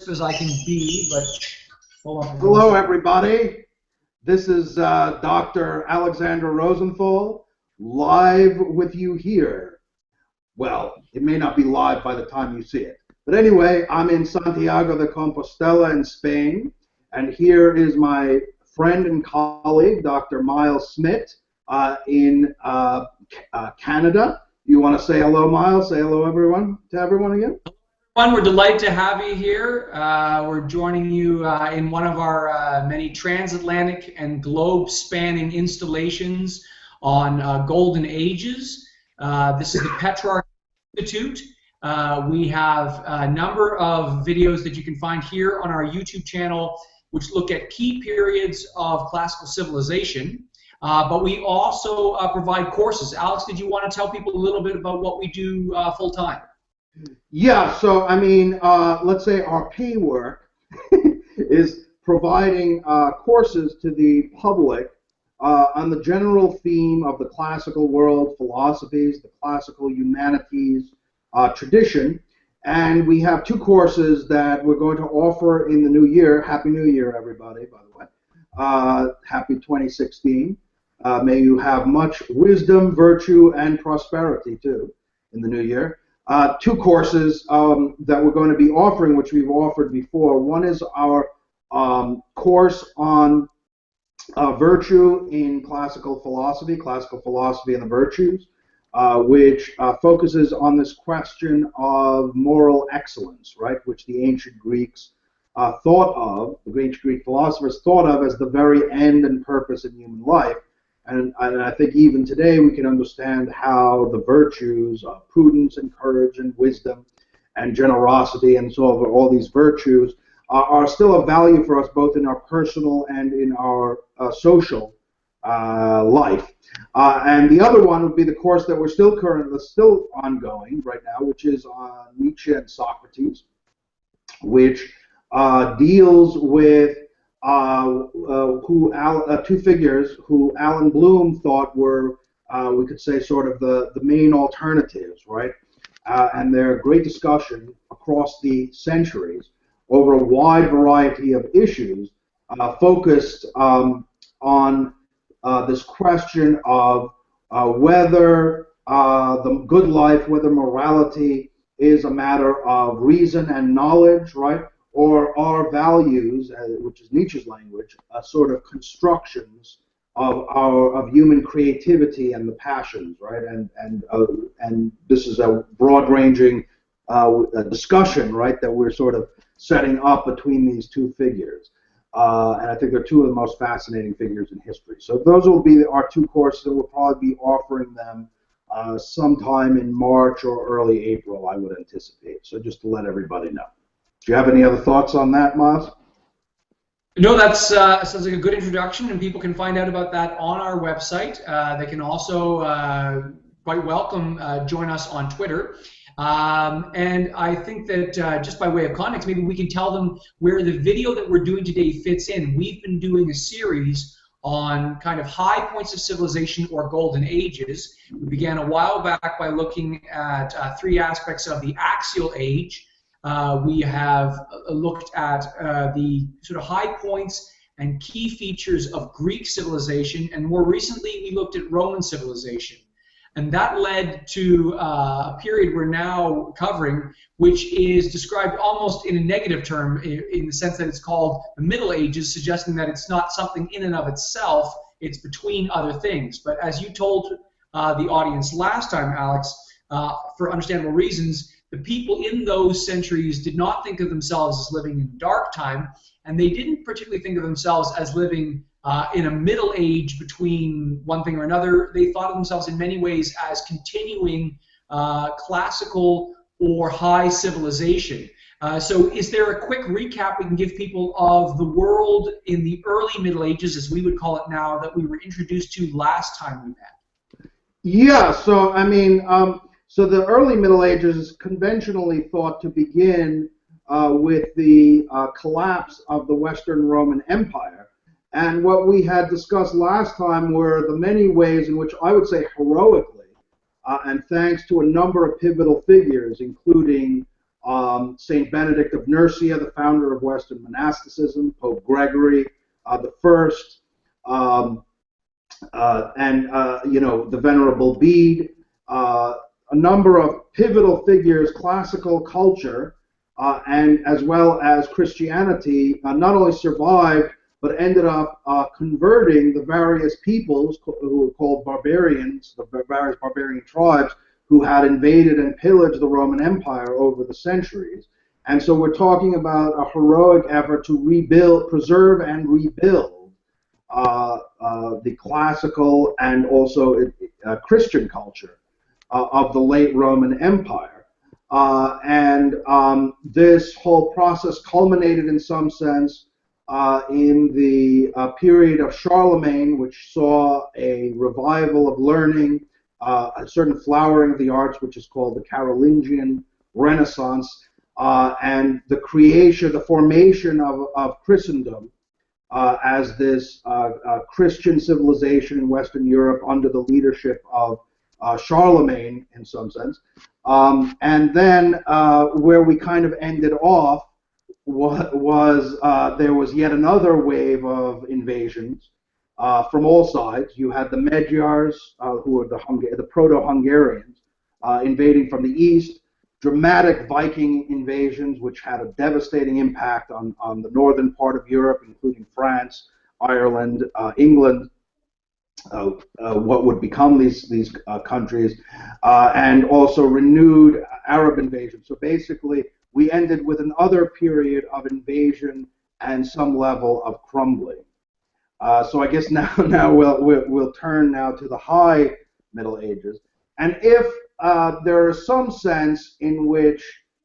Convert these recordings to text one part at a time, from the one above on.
as I can be, but hold on. Hello, everybody. This is Dr. Alexander Rosenthal, live with you here. Well, it may not be live by the time you see it. But anyway, I'm in Santiago de Compostela in Spain, and here is my friend and colleague, Dr. Miles Smith, in Canada. You want to say hello, Miles? Say hello, everyone, to everyone again. We're delighted to have you here. We're joining you in one of our many transatlantic and globe-spanning installations on Golden Ages. This is the Petrarch Institute. We have a number of videos that you can find here on our YouTube channel which look at key periods of classical civilization. But we also provide courses. Alex, did you want to tell people a little bit about what we do full-time? Yeah, so I mean, let's say our Pwork is providing courses to the public on the general theme of the classical world philosophies, the classical humanities tradition, and we have two courses that we're going to offer in the new year. Happy New Year, everybody, by the way. Happy 2016. May you have much wisdom, virtue, and prosperity, too, in the new year. Two courses that we're going to be offering, which we've offered before. One is our course on virtue in classical philosophy and the virtues, which focuses on this question of moral excellence, right, which the ancient Greeks thought of, the ancient Greek philosophers thought of as the very end and purpose in human life. And I think even today we can understand how the virtues of prudence and courage and wisdom and generosity and so on, all these virtues are still of value for us both in our personal and in our social life. And the other one would be the course that we're still ongoing right now, which is on Nietzsche and Socrates, which deals with two figures who Alan Bloom thought were, we could say, sort of the main alternatives, right? And their great discussion across the centuries over a wide variety of issues focused on this question of whether the good life, whether morality is a matter of reason and knowledge, right? Or are values, which is Nietzsche's language, sort of constructions of human creativity and the passions, right? And this is a broad-ranging discussion, right, that we're sort of setting up between these two figures. And I think they're two of the most fascinating figures in history. So those will be our two courses, and we'll probably be offering them sometime in March or early April, I would anticipate. So just to let everybody know. Do you have any other thoughts on that, Miles? No, that sounds like a good introduction, and people can find out about that on our website. They can also, quite welcome, join us on Twitter. And I think that just by way of context, maybe we can tell them where the video that we're doing today fits in. We've been doing a series on kind of high points of civilization or golden ages. We began a while back by looking at three aspects of the axial age. We have looked at the sort of high points and key features of Greek civilization, and more recently we looked at Roman civilization. And that led to a period we're now covering, which is described almost in a negative term in the sense that it's called the Middle Ages, suggesting that it's not something in and of itself, it's between other things. But as you told the audience last time, Alex, for understandable reasons, the people in those centuries did not think of themselves as living in dark time, and they didn't particularly think of themselves as living in a middle age between one thing or another. They thought of themselves in many ways as continuing classical or high civilization. So is there a quick recap we can give people of the world in the early Middle Ages, as we would call it now, that we were introduced to last time we met? Yeah, so I mean, so the early Middle Ages is conventionally thought to begin with the collapse of the Western Roman Empire. And what we had discussed last time were the many ways in which I would say heroically, and thanks to a number of pivotal figures, including Saint Benedict of Nursia, the founder of Western monasticism, Pope Gregory the First, the Venerable Bede, a number of pivotal figures, classical culture, and as well as Christianity, not only survived but ended up converting the various peoples who were called barbarians, the various barbarian tribes who had invaded and pillaged the Roman Empire over the centuries. And so we're talking about a heroic effort to rebuild, preserve and rebuild the classical and also Christian culture of the late Roman Empire. This whole process culminated in some sense in the period of Charlemagne, which saw a revival of learning, a certain flowering of the arts, which is called the Carolingian Renaissance, and the creation, the formation of Christendom as this Christian civilization in Western Europe under the leadership of Charlemagne, in some sense. And then where we kind of ended off was there was yet another wave of invasions from all sides. You had the Magyars, who were the Proto-Hungarians, invading from the east, dramatic Viking invasions, which had a devastating impact on the northern part of Europe, including France, Ireland, England, what would become these countries, and also renewed Arab invasion. So basically, we ended with another period of invasion and some level of crumbling. So I guess now we'll turn now to the High Middle Ages, and if there is some sense in which,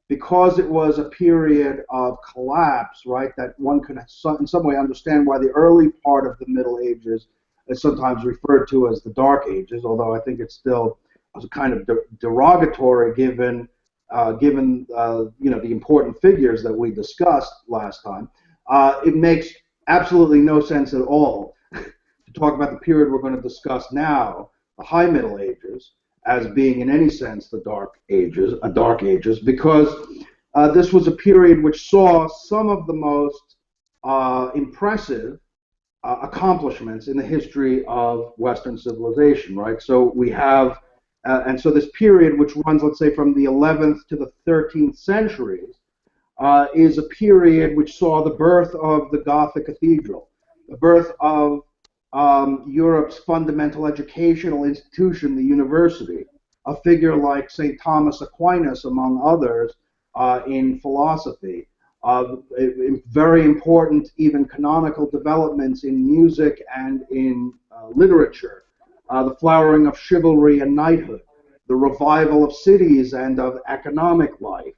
because it was a period of collapse, right, that one can in some way understand why the early part of the Middle Ages is sometimes referred to as the Dark Ages, although I think it's still a kind of derogatory given the important figures that we discussed last time. It makes absolutely no sense at all to talk about the period we're going to discuss now, the High Middle Ages, as being in any sense the Dark Ages, because this was a period which saw some of the most impressive accomplishments in the history of Western civilization, right? So we have, and so this period, which runs, let's say, from the 11th to the 13th centuries, is a period which saw the birth of the Gothic Cathedral, the birth of Europe's fundamental educational institution, the university, a figure like St. Thomas Aquinas, among others, in philosophy, very important even canonical developments in music and in literature, the flowering of chivalry and knighthood, the revival of cities and of economic life,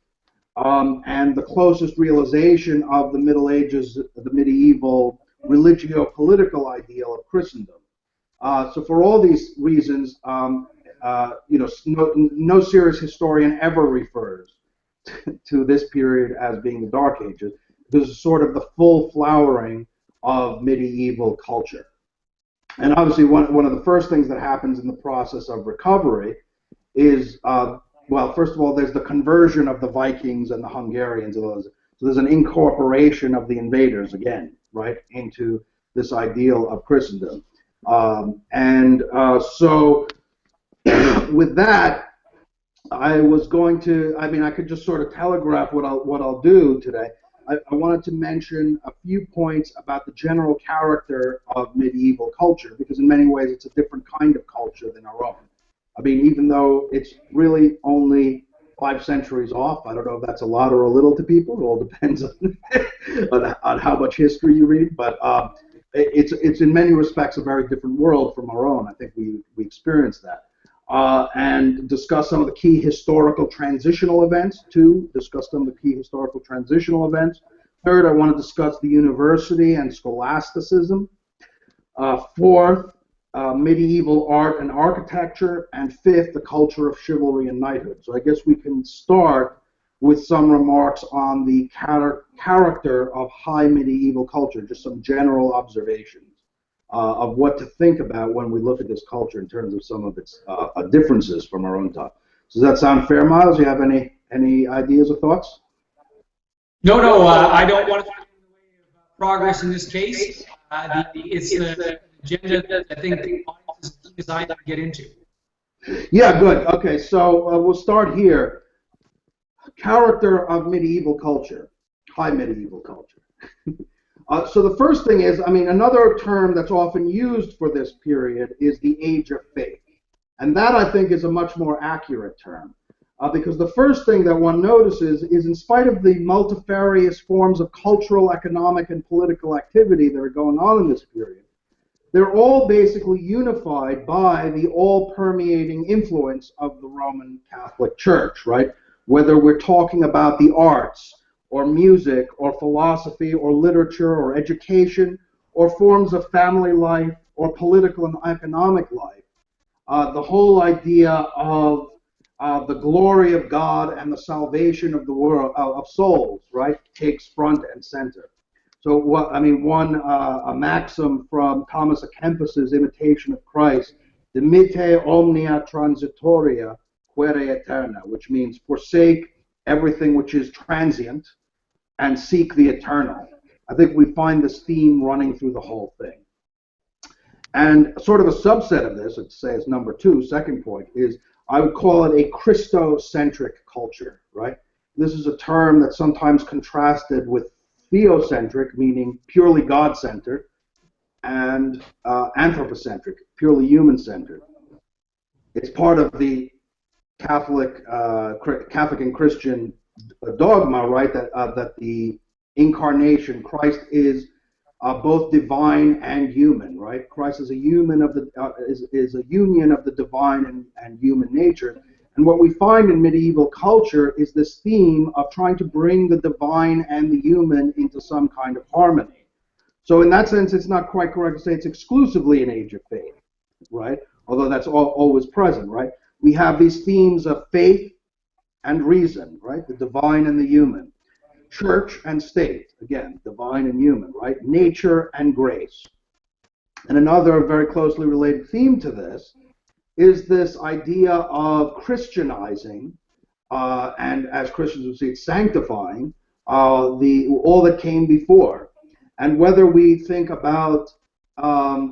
and the closest realization of the Middle Ages, the medieval religio-political ideal of Christendom. So for all these reasons, no serious historian ever refers to this period as being the Dark Ages, because it's sort of the full flowering of medieval culture. And obviously one of the first things that happens in the process of recovery is, well, first of all, there's the conversion of the Vikings and the Hungarians. So there's an incorporation of the invaders again, right, into this ideal of Christendom. So with that, I was going to, I could just sort of telegraph what I'll do today. I wanted to mention a few points about the general character of medieval culture, because in many ways it's a different kind of culture than our own. I mean, even though it's really only 5 centuries off, I don't know if that's a lot or a little to people. It all depends on how much history you read, but it's in many respects a very different world from our own. I think we experienced that. And discuss some of the key historical transitional events. 2, discuss some of the key historical transitional events. 3rd, I want to discuss the university and scholasticism. 4th, medieval art and architecture. And 5th, the culture of chivalry and knighthood. So I guess we can start with some remarks on the character of high medieval culture, just some general observations of what to think about when we look at this culture in terms of some of its differences from our own time. So does that sound fair, Miles? Do you have any Any ideas or thoughts? No, no, I don't want to get in the way of progress in this case. It's the agenda that I think the audience is designed to get into. Yeah, good. Okay, so we'll start here. Character of medieval culture, high medieval culture. So the first thing is, I mean, another term that's often used for this period is the Age of Faith. And that, I think, is a much more accurate term. Because the first thing that one notices is, in spite of the multifarious forms of cultural, economic, and political activity that are going on in this period, they're all basically unified by the all-permeating influence of the Roman Catholic Church, right? Whether we're talking about the arts, or music, or philosophy, or literature, or education, or forms of family life, or political and economic life, the whole idea of the glory of God and the salvation of the world, of souls, right, takes front and center. So, what I mean, a maxim from Thomas à Kempis's Imitation of Christ, "Dimite omnia transitoria, quaere aeterna," which means forsake everything which is transient and seek the eternal. I think we find this theme running through the whole thing. And sort of a subset of this, let's say it's number two, second point, is I would call it a Christocentric culture, right? This is a term that's sometimes contrasted with theocentric, meaning purely God-centered, and anthropocentric, purely human-centered. It's part of the Catholic and Christian dogma, right? That the incarnation, Christ is both divine and human, right? Christ is a human of the is a union of the divine and human nature. And what we find in medieval culture is this theme of trying to bring the divine and the human into some kind of harmony. So in that sense, it's not quite correct to say it's exclusively an age of faith, right? Although that's always present, right? We have these themes of faith and reason, right? The divine and the human. Church and state, again, divine and human, right? Nature and grace. And another very closely related theme to this is this idea of Christianizing, and as Christians would see it, sanctifying all that came before. And whether we think about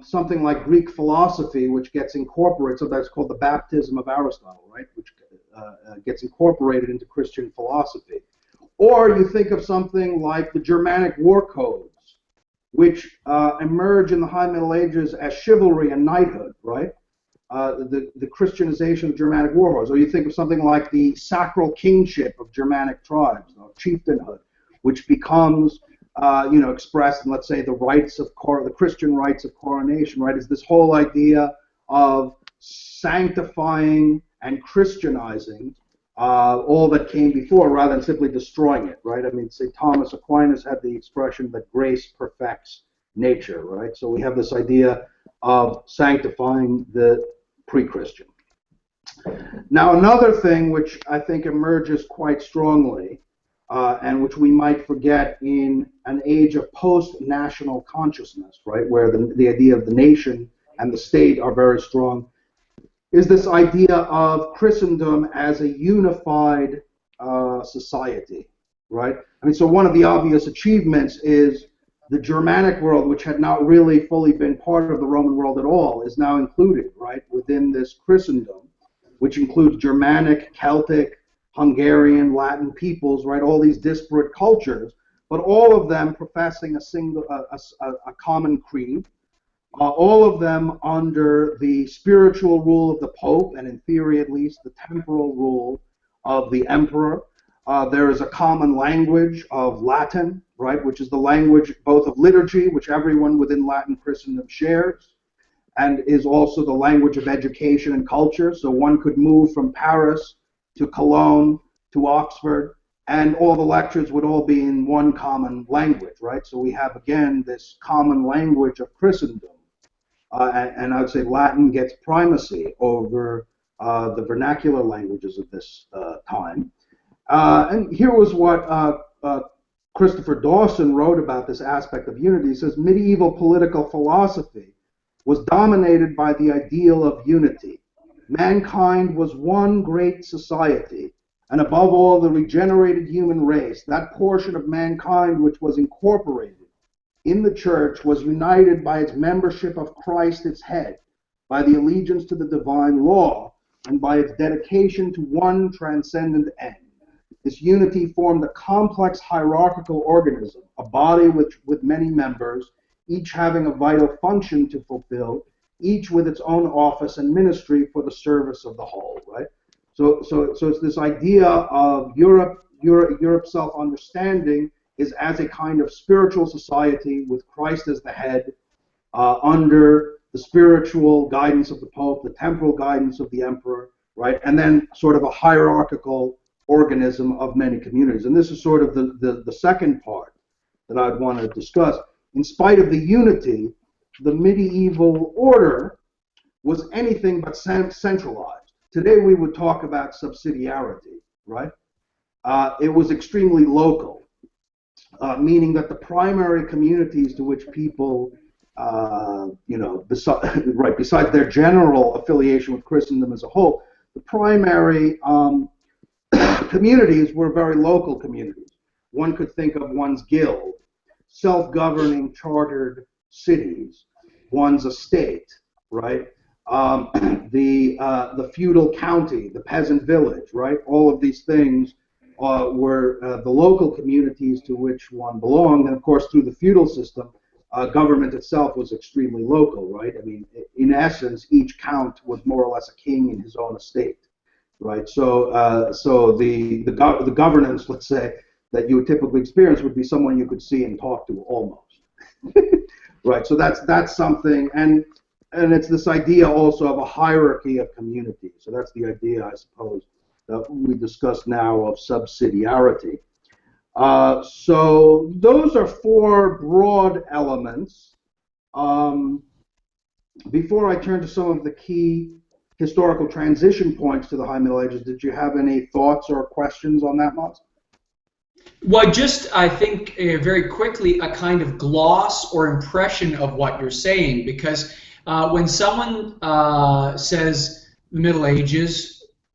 something like Greek philosophy, which gets incorporated, so that's called the baptism of Aristotle, right? Which gets incorporated into Christian philosophy. Or you think of something like the Germanic war codes, which emerge in the High Middle Ages as chivalry and knighthood, right? The Christianization of Germanic war codes. Or you think of something like the sacral kingship of Germanic tribes, chieftainhood, which becomes expressed in, let's say, the Christian rites of coronation, right? Is this whole idea of sanctifying and Christianizing all that came before, rather than simply destroying it, right? I mean, say Thomas Aquinas had the expression that grace perfects nature, right? So we have this idea of sanctifying the pre-Christian. Now, another thing which I think emerges quite strongly, and which we might forget in an age of post-national consciousness, right, where the idea of the nation and the state are very strong, is this idea of Christendom as a unified society, right? I mean, so one of the obvious achievements is the Germanic world, which had not really fully been part of the Roman world at all, is now included, right, within this Christendom, which includes Germanic, Celtic, Hungarian, Latin peoples, right, all these disparate cultures, but all of them professing a common creed, all of them under the spiritual rule of the Pope, and in theory at least the temporal rule of the Emperor. There is a common language of Latin, right, which is the language both of liturgy, which everyone within Latin Christendom shares, and is also the language of education and culture. So one could move from Paris to Cologne to Oxford, and all the lectures would all be in one common language, right? So we have, again, this common language of Christendom. And I would say Latin gets primacy over the vernacular languages of this time. And here was what Christopher Dawson wrote about this aspect of unity. He says, medieval political philosophy was dominated by the ideal of unity. Mankind was one great society, and above all the regenerated human race, that portion of mankind which was incorporated in the church, was united by its membership of Christ its head, by the allegiance to the divine law, and by its dedication to one transcendent end. This unity formed a complex hierarchical organism, a body with many members, each having a vital function to fulfill, each with its own office and ministry for the service of the whole, right? So it's this idea of Europe's self-understanding is as a kind of spiritual society with Christ as the head, under the spiritual guidance of the Pope, the temporal guidance of the Emperor, right? And then sort of a hierarchical organism of many communities. And this is sort of the second part that I'd want to discuss. In spite of the unity, the medieval order was anything but centralized. Today we would talk about subsidiarity, right? It was extremely local. Meaning that the primary communities to which people, besides their general affiliation with Christendom as a whole, the primary communities were very local communities. One could think of one's guild, self-governing chartered cities, one's estate, right? The feudal county, the peasant village, right? All of these things were the local communities to which one belonged, and of course through the feudal system, government itself was extremely local, right? I mean, in essence, each count was more or less a king in his own estate, right? So the governance, let's say, that you would typically experience would be someone you could see and talk to almost, right? So that's something, and it's this idea also of a hierarchy of communities. So that's the idea, I suppose, that we discuss now of subsidiarity. So those are four broad elements. Before I turn to some of the key historical transition points to the High Middle Ages, did you have any thoughts or questions on that, Mats? Well, I think very quickly a kind of gloss or impression of what you're saying, because when someone says the Middle Ages,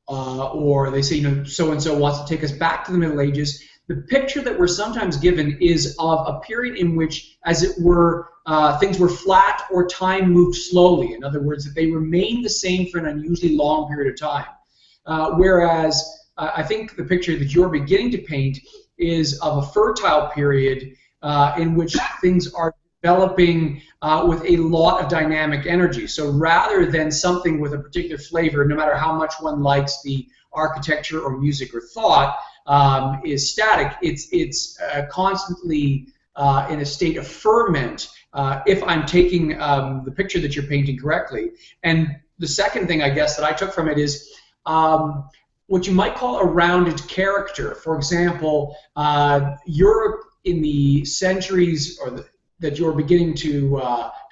or they say, so-and-so wants to take us back to the Middle Ages, the picture that we're sometimes given is of a period in which, as it were, things were flat or time moved slowly. In other words, that they remained the same for an unusually long period of time. Whereas I think the picture that you're beginning to paint is of a fertile period in which things are developing with a lot of dynamic energy. So rather than something with a particular flavor, no matter how much one likes the architecture or music or thought, is static, it's constantly in a state of ferment, if I'm taking the picture that you're painting correctly. And the second thing, I guess, that I took from it is what you might call a rounded character. For example, Europe in the centuries that you're beginning to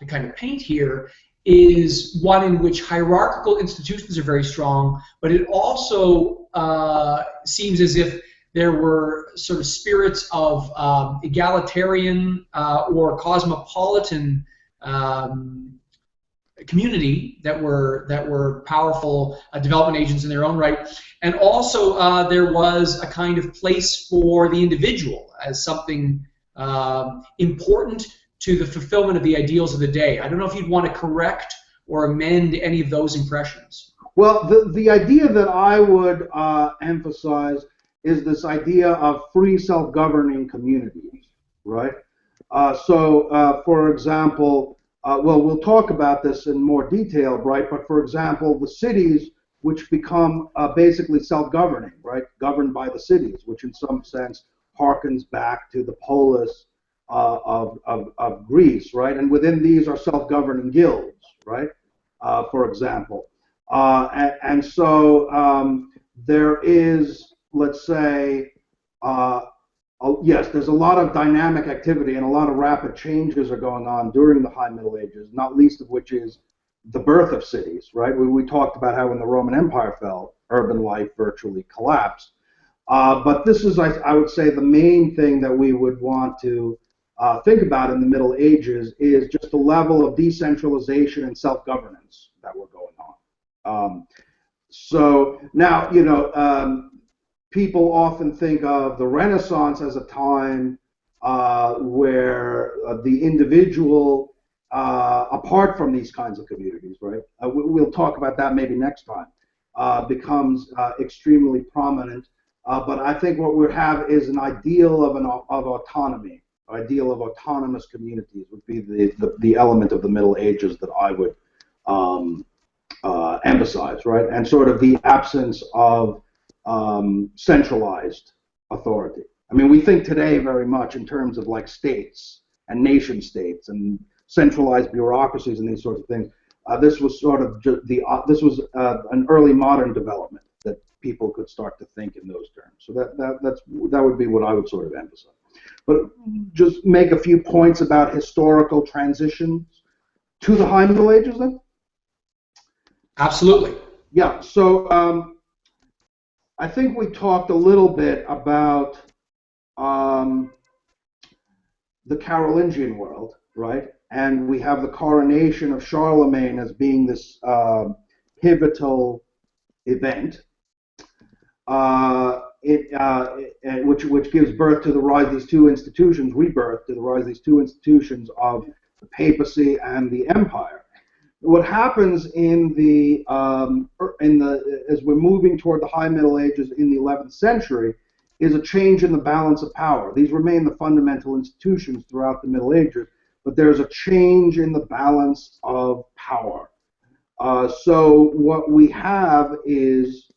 kind of paint here is one in which hierarchical institutions are very strong, but it also seems as if there were sort of spirits of egalitarian or cosmopolitan community that were powerful development agents in their own right, and also there was a kind of place for the individual as something important to the fulfillment of the ideals of the day. I don't know if you'd want to correct or amend any of those impressions. Well, the idea that I would emphasize is this idea of free self-governing communities, right? For example, well, we'll talk about this in more detail, right? But for example, the cities which become basically self-governing, right? Governed by the cities, which in some sense harkens back to the polis of Greece, right? And within these are self-governing guilds, right? For example. There is, let's say, yes, there's a lot of dynamic activity and a lot of rapid changes are going on during the High Middle Ages, not least of which is the birth of cities, right? We talked about how when the Roman Empire fell, urban life virtually collapsed. But this is, I would say, the main thing that we would want to think about in the Middle Ages is just the level of decentralization and self-governance that were going on. So now, people often think of the Renaissance as a time where the individual, apart from these kinds of communities, right? We'll talk about that maybe next time, becomes extremely prominent. But I think what we have is an ideal of autonomy, ideal of autonomous communities would be the element of the Middle Ages that I would emphasize, right? And sort of the absence of centralized authority. I mean, we think today very much in terms of like states and nation states and centralized bureaucracies and these sorts of things. This was sort of this was an early modern development that people could start to think in those terms. So that would be what I would sort of emphasize. But just make a few points about historical transitions to the High Middle Ages then. Absolutely. Yeah. So I think we talked a little bit about the Carolingian world, right? And we have the coronation of Charlemagne as being this pivotal event, which gives birth to the rise of these two institutions, rebirth to the rise of these two institutions of the papacy and the empire. What happens as we're moving toward the High Middle Ages in the 11th century is a change in the balance of power. These remain the fundamental institutions throughout the Middle Ages, but there's a change in the balance of power. So what we have is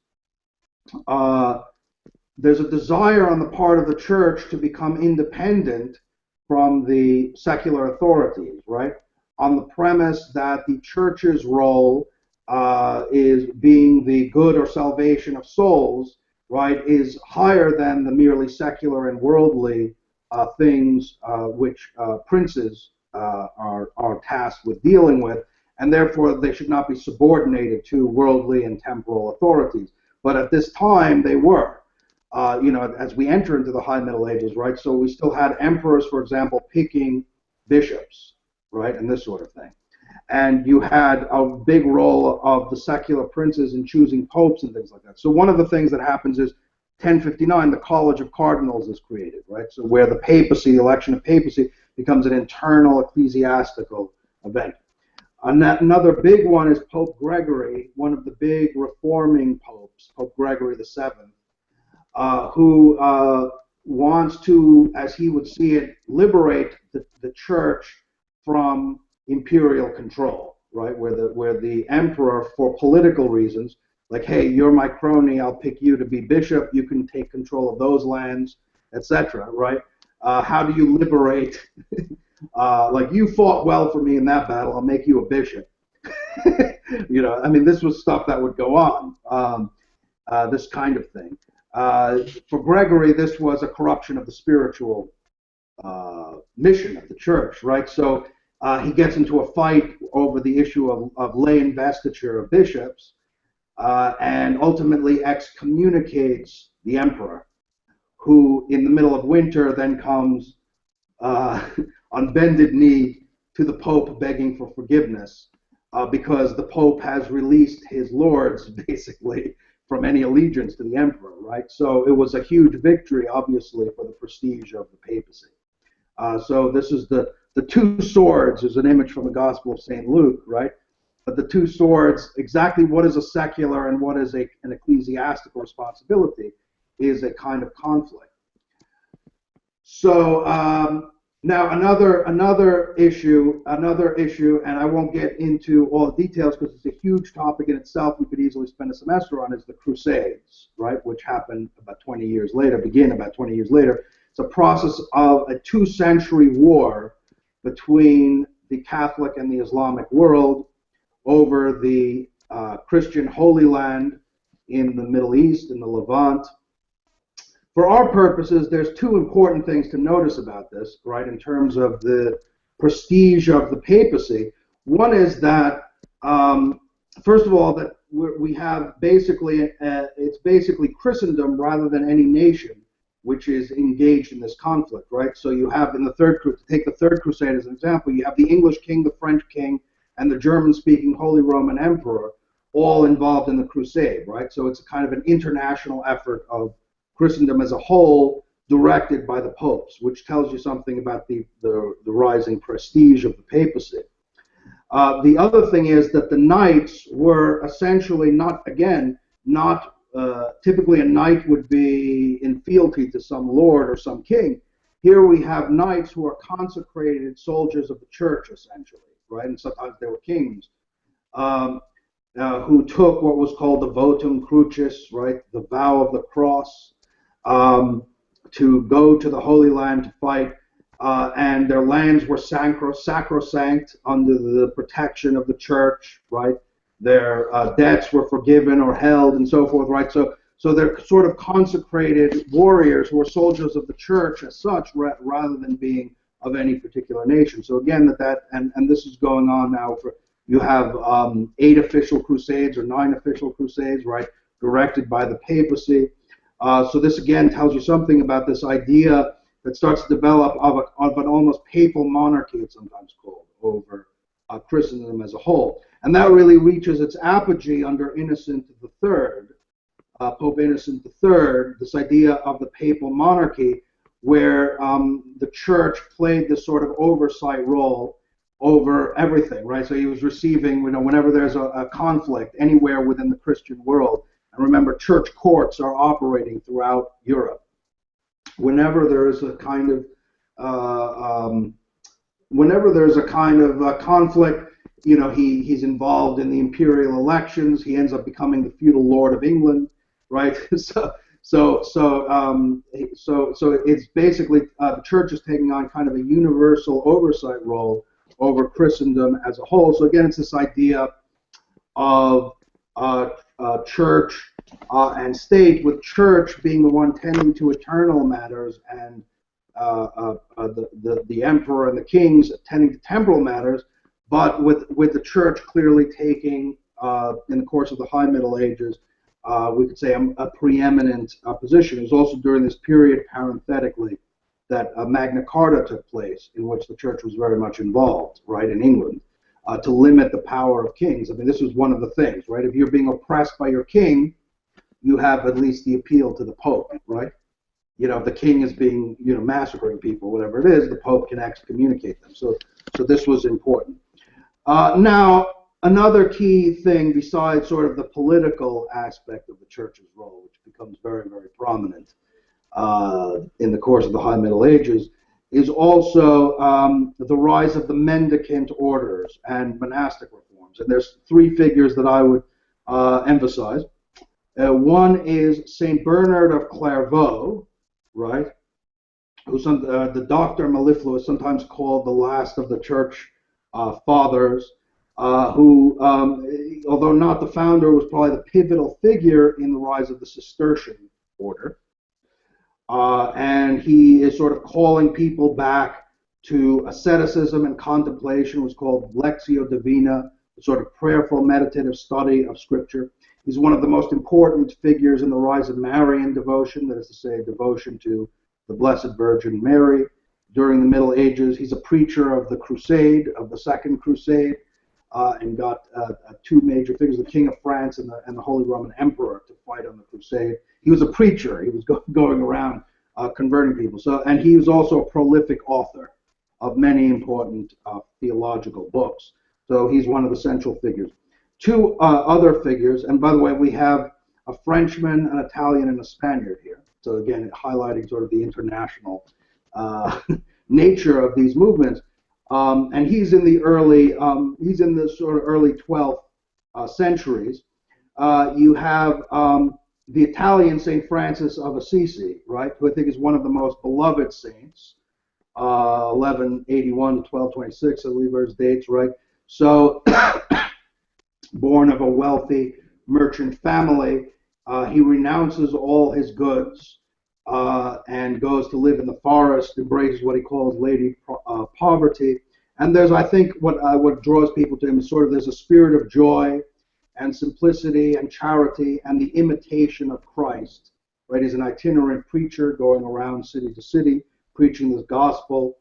there's a desire on the part of the church to become independent from the secular authorities, right? On the premise that the church's role is being the good or salvation of souls, right, is higher than the merely secular and worldly things which princes are tasked with dealing with, and therefore they should not be subordinated to worldly and temporal authorities. But at this time they were, as we enter into the High Middle Ages, right? So we still had emperors, for example, picking bishops, right, and this sort of thing. And you had a big role of the secular princes in choosing popes and things like that. So one of the things that happens is 1059, the College of Cardinals is created, right? So where the papacy, the election of papacy, becomes an internal ecclesiastical event. Another big one is Pope Gregory, one of the big reforming popes, Pope Gregory VII, who wants to, as he would see it, liberate the church from imperial control, right? Where the emperor, for political reasons, like, hey, you're my crony, I'll pick you to be bishop, you can take control of those lands, etc., right? How do you liberate? Like, you fought well for me in that battle, I'll make you a bishop. I mean, this was stuff that would go on, this kind of thing. For Gregory, this was a corruption of the spiritual mission of the church, right? So he gets into a fight over the issue of lay investiture of bishops, and ultimately excommunicates the emperor, who in the middle of winter then comes on bended knee to the Pope begging for forgiveness, because the Pope has released his lords, basically, from any allegiance to the emperor, right? So it was a huge victory, obviously, for the prestige of the papacy. So this is the two swords is an image from the Gospel of St. Luke, right? But the two swords, exactly what is a secular and what is an ecclesiastical responsibility, is a kind of conflict. So now another issue, and I won't get into all the details because it's a huge topic in itself. We could easily spend a semester on, is the Crusades, right? Which happened about 20 years later, begin about 20 years later. It's a process of a 2-century war between the Catholic and the Islamic world over the Christian Holy Land in the Middle East, in the Levant. For our purposes, there's two important things to notice about this, right, in terms of the prestige of the papacy. One is that, first of all, that we have basically, it's basically Christendom rather than any nation which is engaged in this conflict, right? So you have in to take the Third Crusade as an example, you have the English king, the French king, and the German-speaking Holy Roman Emperor all involved in the crusade, right? So it's a kind of an international effort of Christendom as a whole, directed by the popes, which tells you something about the rising prestige of the papacy. The other thing is that the knights were essentially not typically a knight would be in fealty to some lord or some king. Here we have knights who are consecrated soldiers of the church, essentially, right? And sometimes they were kings, who took what was called the votum crucis, right, the vow of the cross, to go to the Holy Land to fight, and their lands were sacrosanct under the protection of the church, right? Their debts were forgiven or held, and so forth, right? So they're sort of consecrated warriors who are soldiers of the church as such, rather than being of any particular nation. So again, and this is going on now for, you have 8 official crusades or 9 official crusades, right, directed by the papacy. So this again tells you something about this idea that starts to develop of an almost papal monarchy, it's sometimes called, over Christendom as a whole. And that really reaches its apogee under Innocent III, Pope Innocent III, this idea of the papal monarchy, where the church played this sort of oversight role over everything, right? So he was receiving, whenever there's a conflict anywhere within the Christian world, and remember, church courts are operating throughout Europe. Whenever there is a kind of conflict, he's involved in the imperial elections. He ends up becoming the feudal lord of England, right? So it's basically the church is taking on kind of a universal oversight role over Christendom as a whole. So again, it's this idea of church and state, with church being the one tending to eternal matters, and the emperor and the kings tending to temporal matters, but with the church clearly taking, in the course of the High Middle Ages, we could say a preeminent position. It was also during this period, parenthetically, that Magna Carta took place, in which the church was very much involved, right, in England, to limit the power of kings. I mean, this was one of the things, right? If you're being oppressed by your king, you have at least the appeal to the Pope, right? If the king is being, massacring people, whatever it is, the Pope can excommunicate them. So this was important. Now, another key thing besides sort of the political aspect of the church's role, which becomes very, very prominent in the course of the High Middle Ages, is also the rise of the Mendicant Orders and monastic reforms. And there's 3 figures that I would emphasize. One is Saint Bernard of Clairvaux, right? Who's the Doctor Mellifluous, sometimes called the last of the church fathers, who, although not the founder, was probably the pivotal figure in the rise of the Cistercian order. And he is sort of calling people back to asceticism and contemplation. It was called Lectio Divina, a sort of prayerful, meditative study of Scripture. He's one of the most important figures in the rise of Marian devotion, that is to say, devotion to the Blessed Virgin Mary during the Middle Ages. He's a preacher of the Crusade, of the Second Crusade, and got 2 major figures, the King of France and the Holy Roman Emperor, to fight on the Crusade. He was a preacher. He was going around converting people. And he was also a prolific author of many important theological books. So he's one of the central figures. 2 other figures, and by the way, we have a Frenchman, an Italian, and a Spaniard here. So again, highlighting sort of the international nature of these movements. And he's in the sort of early 12th centuries. You have the Italian Saint Francis of Assisi, right, who I think is one of the most beloved saints, 1181 to 1226, I believe are his dates, right? So, born of a wealthy merchant family, he renounces all his goods and goes to live in the forest, embraces what he calls Lady Poverty. And there's, I think, what draws people to him is sort of there's a spirit of joy and simplicity and charity and the imitation of Christ. Right? He's an itinerant preacher going around city to city, preaching this gospel,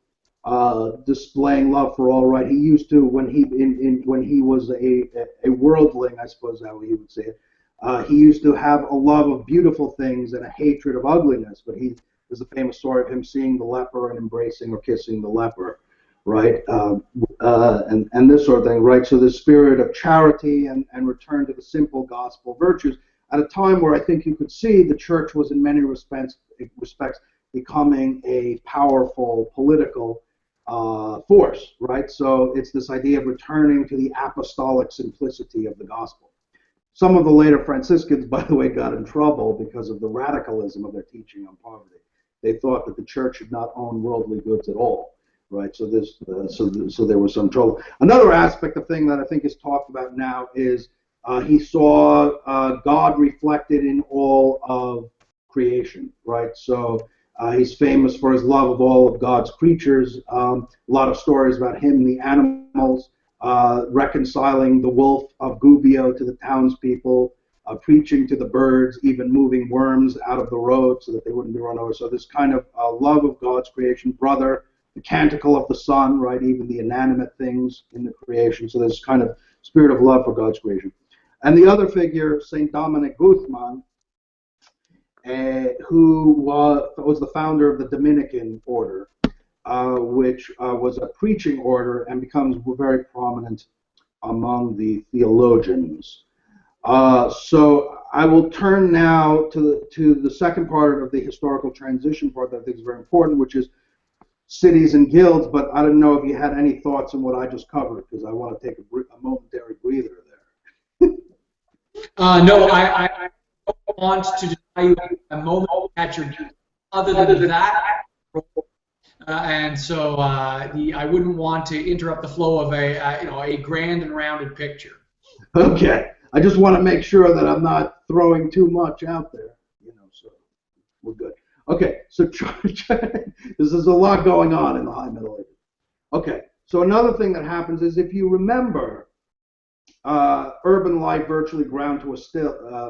displaying love for all. Right? He used to, when he was a worldling, I suppose how he would say it, He used to have a love of beautiful things and a hatred of ugliness, but there's a famous story of him seeing the leper and embracing or kissing the leper, right? And this sort of thing, right? So the spirit of charity and return to the simple gospel virtues at a time where I think you could see the church was in many respects becoming a powerful political force, right? So it's this idea of returning to the apostolic simplicity of the gospel. Some of the later Franciscans, by the way, got in trouble because of the radicalism of their teaching on poverty. They thought that the church should not own worldly goods at all, right? So so there was some trouble. Another aspect of thing that I think is talked about now is he saw God reflected in all of creation, right? So he's famous for his love of all of God's creatures. A lot of stories about him, the animals, reconciling the wolf of Gubbio to the townspeople, preaching to the birds, even moving worms out of the road so that they wouldn't be run over. So this kind of love of God's creation, brother, the canticle of the sun, right? Even the inanimate things in the creation. So this kind of spirit of love for God's creation. And the other figure, Saint Dominic Guzman, who was the founder of the Dominican Order, which was a preaching order and becomes very prominent among the theologians. So I will turn now to the second part of the historical transition part that I think is very important, which is cities and guilds. But I don't know if you had any thoughts on what I just covered, because I want to take a momentary breather there. No, I want to deny you a moment at your knees. Other than that, and so I wouldn't want to interrupt the flow of a grand and rounded picture. Okay, I just want to make sure that I'm not throwing too much out there, so we're good. Okay, so this is a lot going on in the High Middle Ages. Okay, so another thing that happens is, if you remember, urban life virtually ground to a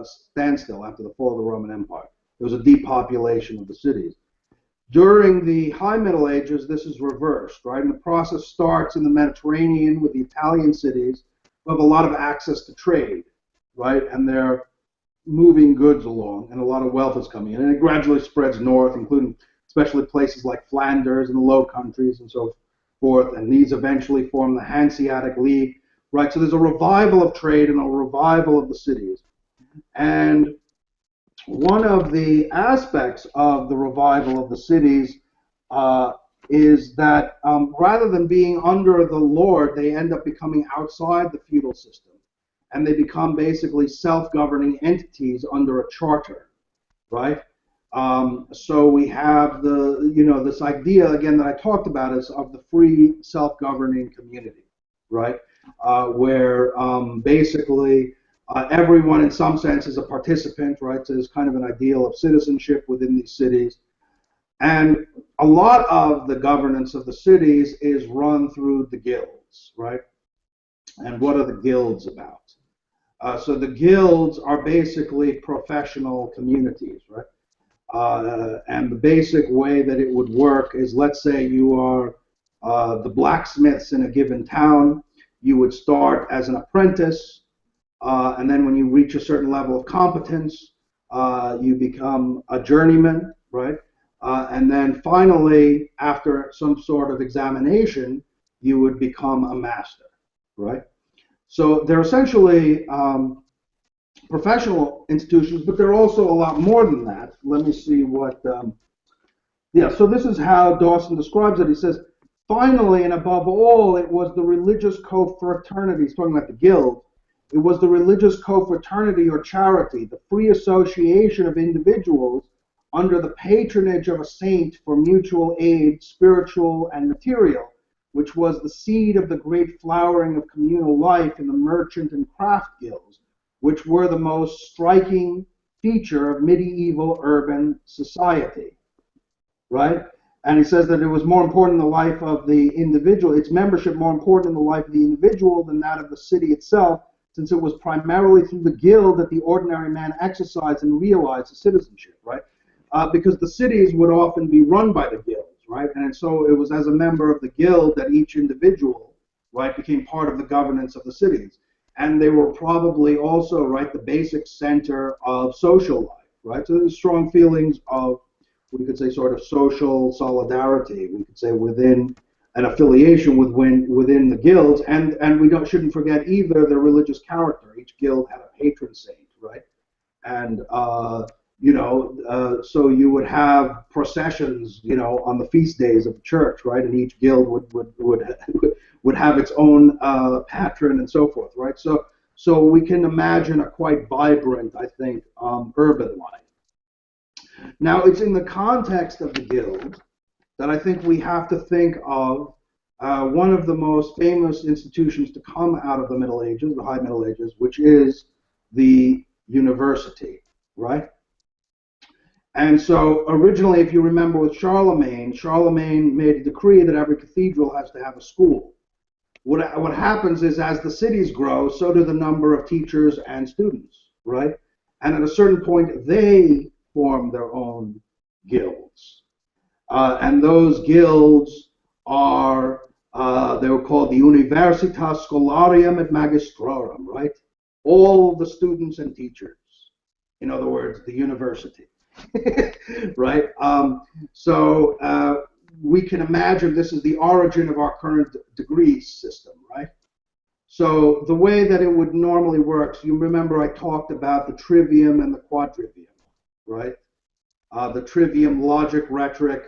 standstill after the fall of the Roman Empire. There was a depopulation of the cities. During the High Middle Ages, this is reversed, right? And the process starts in the Mediterranean with the Italian cities who have a lot of access to trade, right? And they're moving goods along, and a lot of wealth is coming in. And it gradually spreads north, including especially places like Flanders and the Low Countries and so forth. And these eventually form the Hanseatic League, right? So there's a revival of trade and a revival of the cities. And one of the aspects of the revival of the cities is that rather than being under the lord, they end up becoming outside the feudal system. And they become basically self-governing entities under a charter, right? So we have this idea, again, that I talked about, is of the free self-governing community, right? Where basically everyone in some sense is a participant, right? So there's kind of an ideal of citizenship within these cities. And a lot of the governance of the cities is run through the guilds, right? And what are the guilds about? So the guilds are basically professional communities, right? And the basic way that it would work is, let's say you are the blacksmiths in a given town. You would start as an apprentice, and then when you reach a certain level of competence, you become a journeyman, right? And then finally, after some sort of examination, you would become a master, right? So they're essentially professional institutions, but they're also a lot more than that. Let me see what, so this is how Dawson describes it. He says, finally, and above all, it was the religious co-fraternity, he's talking about the guild, it was the religious co-fraternity or charity, the free association of individuals under the patronage of a saint for mutual aid, spiritual and material, which was the seed of the great flowering of communal life in the merchant and craft guilds, which were the most striking feature of medieval urban society, right? And he says that it was more important in the life of the individual, its membership more important in the life of the individual than that of the city itself, since it was primarily through the guild that the ordinary man exercised and realized his citizenship, right? Because the cities would often be run by the guilds, right? And so it was as a member of the guild that each individual, right, became part of the governance of the cities. and they were probably also, right, the basic center of social life, right? So there's strong feelings of, we could say, sort of social solidarity, we could say, within an affiliation within the guilds, and we shouldn't forget either the religious character. Each guild had a patron saint, right? And so you would have processions, on the feast days of the church, right? And each guild would have its own patron and so forth, right? So we can imagine a quite vibrant, I think, urban life. Now, it's in the context of the guild that I think we have to think of one of the most famous institutions to come out of the Middle Ages, the High Middle Ages, which is the university, right? And so originally, if you remember with Charlemagne made a decree that every cathedral has to have a school. What happens is, as the cities grow, so do the number of teachers and students, right? And at a certain point, they form their own guilds. And those guilds are, they were called the Universitas Scholarium et Magistrorum, right? All the students and teachers. In other words, the university. Right? So we can imagine this is the origin of our current degree system, right? So the way that it would normally work, so you remember I talked about the trivium and the quadrivium, right? The trivium, logic, rhetoric,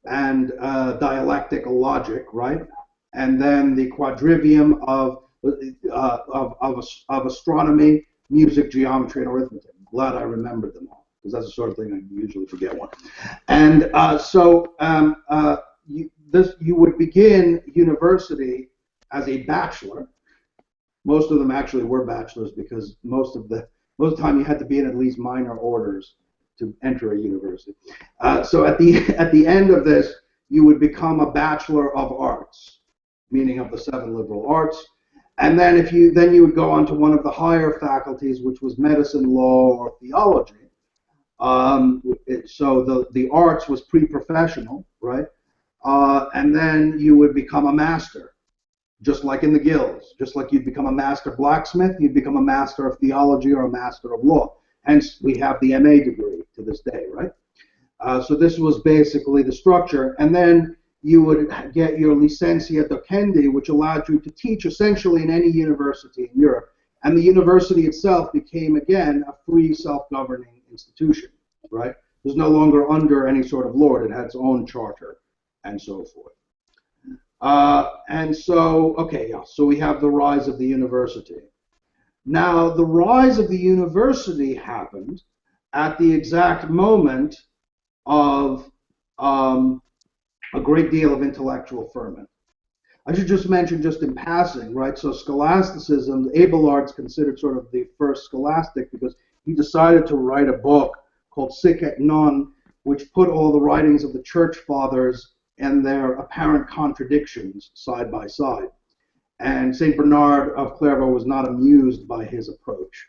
and dialectic logic, right? And then the quadrivium of astronomy, music, geometry, and arithmetic. I'm glad I remembered them all, because that's the sort of thing I usually forget one. And you would begin university as a bachelor. Most of them actually were bachelors, because most of the time you had to be in at least minor orders to enter a university. So at the end of this, you would become a Bachelor of Arts, meaning of the 7 liberal arts. And then you would go on to one of the higher faculties, which was medicine, law, or theology. So the arts was pre-professional, right? And then you would become a master, just like in the guilds. Just like you'd become a master blacksmith, you'd become a master of theology or a master of law. Hence, we have the MA degree to this day, right? So this was basically the structure. And then you would get your licentia docendi, which allowed you to teach essentially in any university in Europe. And the university itself became, again, a free self-governing institution, right? It was no longer under any sort of lord. It had its own charter and so forth. So we have the rise of the university. Now, the rise of the university happened at the exact moment of a great deal of intellectual ferment. I should just mention, just in passing, right? So scholasticism, Abelard's considered sort of the first scholastic, because he decided to write a book called Sic et Non, which put all the writings of the church fathers and their apparent contradictions side by side. And St. Bernard of Clairvaux was not amused by his approach.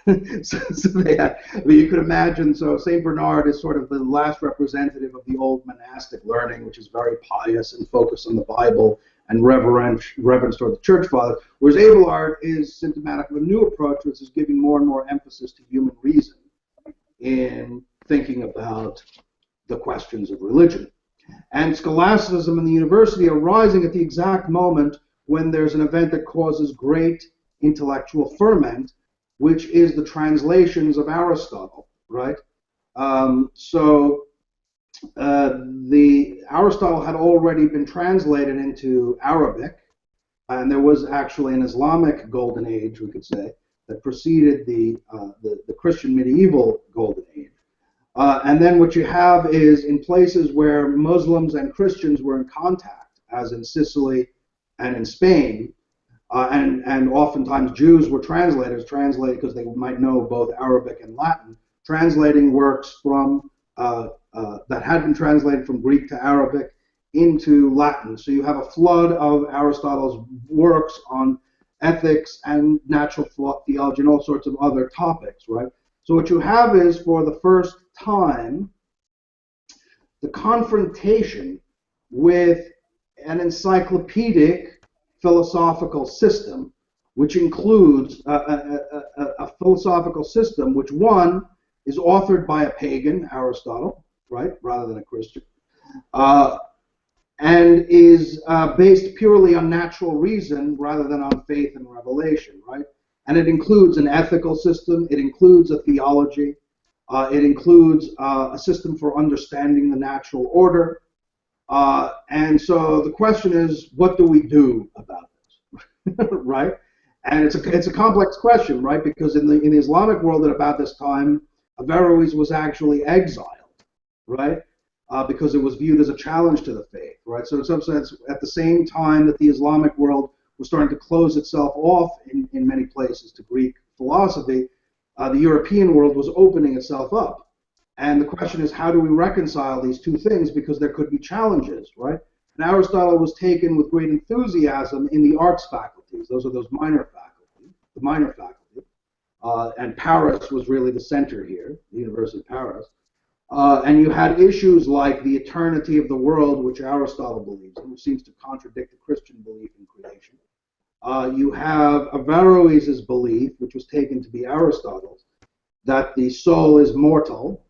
You could imagine, so St. Bernard is sort of the last representative of the old monastic learning, which is very pious and focused on the Bible and reverence toward the church fathers, whereas Abelard is symptomatic of a new approach, which is giving more and more emphasis to human reason in thinking about the questions of religion. And scholasticism and the university are rising at the exact moment when there's an event that causes great intellectual ferment, which is the translations of Aristotle, right? Aristotle had already been translated into Arabic, and there was actually an Islamic golden age, we could say, that preceded the Christian medieval golden age. And then what you have is, in places where Muslims and Christians were in contact, as in Sicily and in Spain, and oftentimes Jews were translators, because they might know both Arabic and Latin, translating works from that had been translated from Greek to Arabic into Latin. So you have a flood of Aristotle's works on ethics and natural theology and all sorts of other topics, right? So what you have is, for the first time, the confrontation with an encyclopedic philosophical system which includes a philosophical system, which one is authored by a pagan, Aristotle, right, rather than a Christian, and is based purely on natural reason rather than on faith and revelation, right? And it includes an ethical system, it includes a theology, it includes a system for understanding the natural order. And so the question is, what do we do about this, right? And it's a complex question, right? Because in the Islamic world at about this time, Averroes was actually exiled, right? Because it was viewed as a challenge to the faith, right? So in some sense, at the same time that the Islamic world was starting to close itself off in many places to Greek philosophy, the European world was opening itself up. And the question is, how do we reconcile these two things? Because there could be challenges, right? And Aristotle was taken with great enthusiasm in the arts faculties. Those are those minor faculty, the minor faculty. And Paris was really the center here, the University of Paris. And you had issues like the eternity of the world, which Aristotle believes in, which seems to contradict the Christian belief in creation. You have Averroes' belief, which was taken to be Aristotle's, that the soul is mortal.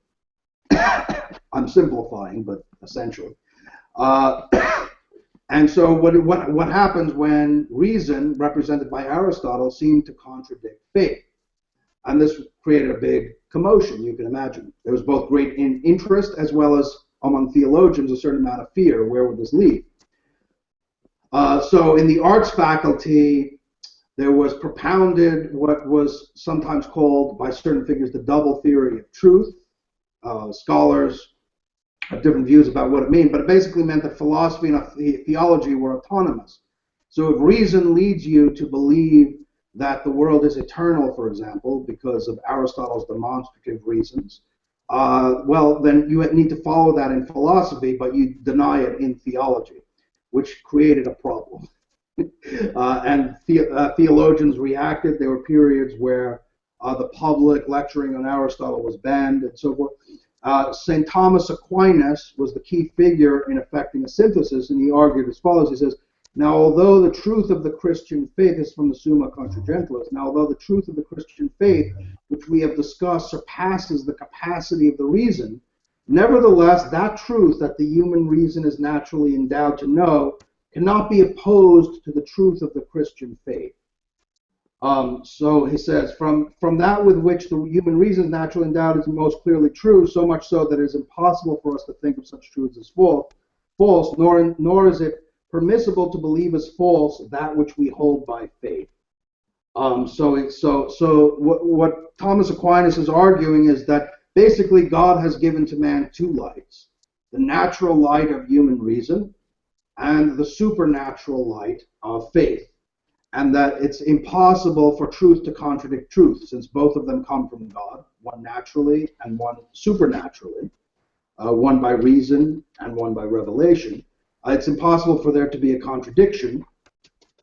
I'm simplifying, but essentially. And so what happens when reason, represented by Aristotle, seemed to contradict faith? And this created a big commotion, you can imagine. There was both great interest as well as among theologians a certain amount of fear. Where would this lead? So in the arts faculty, there was propounded what was sometimes called by certain figures the double theory of truth. Scholars have different views about what it means, but it basically meant that philosophy and theology were autonomous. So if reason leads you to believe that the world is eternal, for example, because of Aristotle's demonstrative reasons, well, then you need to follow that in philosophy, but you deny it in theology, which created a problem. And theologians reacted. There were periods where the public lecturing on Aristotle was banned and so forth. St. Thomas Aquinas was the key figure in effecting a synthesis, and he argued as follows. He says, now, although the truth of the Christian faith is from the Summa Contra Gentiles, now, although the truth of the Christian faith, which we have discussed, surpasses the capacity of the reason, nevertheless, that truth that the human reason is naturally endowed to know cannot be opposed to the truth of the Christian faith. So he says, from that with which the human reason is naturally endowed is most clearly true, so much so that it is impossible for us to think of such truths as false, nor is it permissible to believe as false that which we hold by faith. So what Thomas Aquinas is arguing is that basically God has given to man two lights: the natural light of human reason and the supernatural light of faith. And that it's impossible for truth to contradict truth, since both of them come from God, one naturally and one supernaturally, one by reason and one by revelation. It's impossible for there to be a contradiction.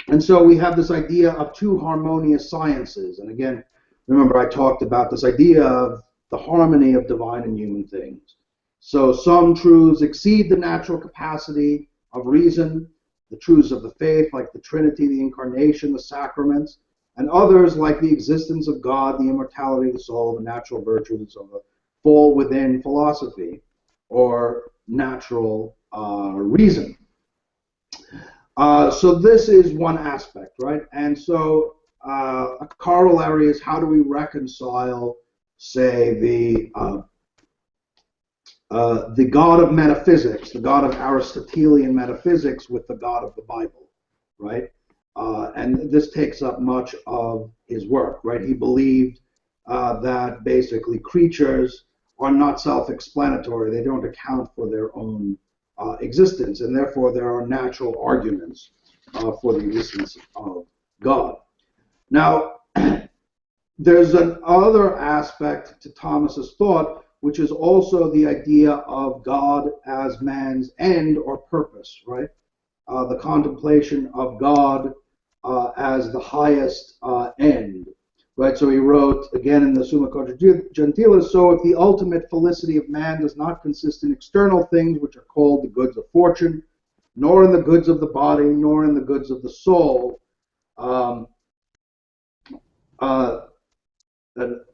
And so we have this idea of two harmonious sciences. And again, remember I talked about this idea of the harmony of divine and human things. So some truths exceed the natural capacity of reason, the truths of the faith, like the Trinity, the Incarnation, the sacraments, and others, like the existence of God, the immortality of the soul, the natural virtues of the fall within philosophy, or natural reason. So this is one aspect, right? And so a corollary is, how do we reconcile, say, the God of metaphysics, the God of Aristotelian metaphysics, with the God of the Bible, right? And this takes up much of his work, right? He believed that basically creatures are not self-explanatory. They don't account for their own existence, and therefore there are natural arguments for the existence of God. Now, there's another aspect to Thomas's thought, which is also the idea of God as man's end or purpose, right? The contemplation of God as the highest end, right? So he wrote, again in the Summa Contra Gentiles, so if the ultimate felicity of man does not consist in external things, which are called the goods of fortune, nor in the goods of the body, nor in the goods of the soul, uh,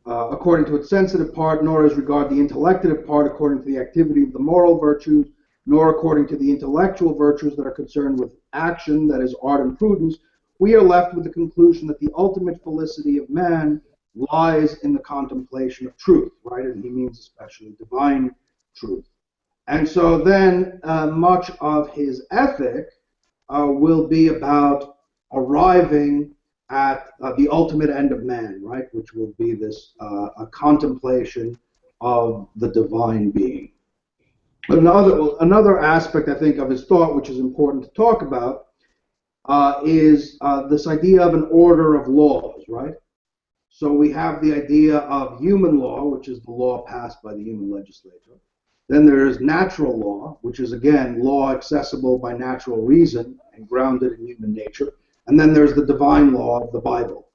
according to its sensitive part, nor as regard the intellective part according to the activity of the moral virtues, nor according to the intellectual virtues that are concerned with action, that is, art and prudence, we are left with the conclusion that the ultimate felicity of man lies in the contemplation of truth, right? And he means especially divine truth. And so then much of his ethic will be about arriving at the ultimate end of man, right? Which will be this a contemplation of the divine being. Another aspect, I think, of his thought, which is important to talk about, is this idea of an order of laws, right? So we have the idea of human law, which is the law passed by the human legislature. Then there is natural law, which is, again, law accessible by natural reason and grounded in human nature. And then there's the divine law of the Bible.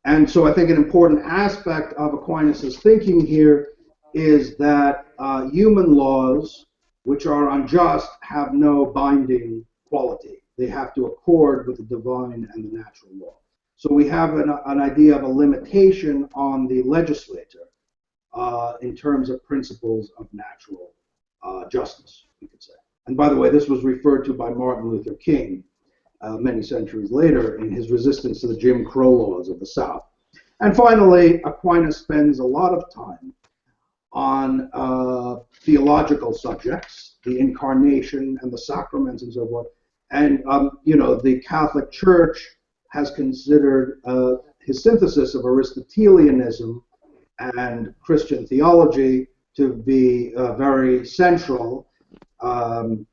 And so I think an important aspect of Aquinas' thinking here is that human laws, which are unjust, have no binding quality. They have to accord with the divine and the natural law. So we have an idea of a limitation on the legislator in terms of principles of natural justice, we could say. And by the way, this was referred to by Martin Luther King many centuries later in his resistance to the Jim Crow laws of the South. And finally, Aquinas spends a lot of time on theological subjects, the incarnation and the sacraments and so forth. And, the Catholic Church has considered his synthesis of Aristotelianism and Christian theology to be very central, and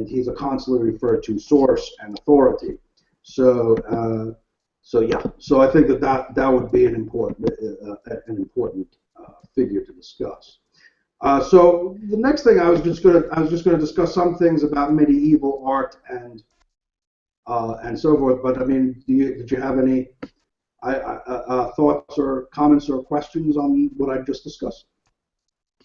he's constantly referred to source and authority. So I think that would be an important figure to discuss. So the next thing I was just going to discuss some things about medieval art and so forth. But I mean, did you have any thoughts or comments or questions on what I just discussed?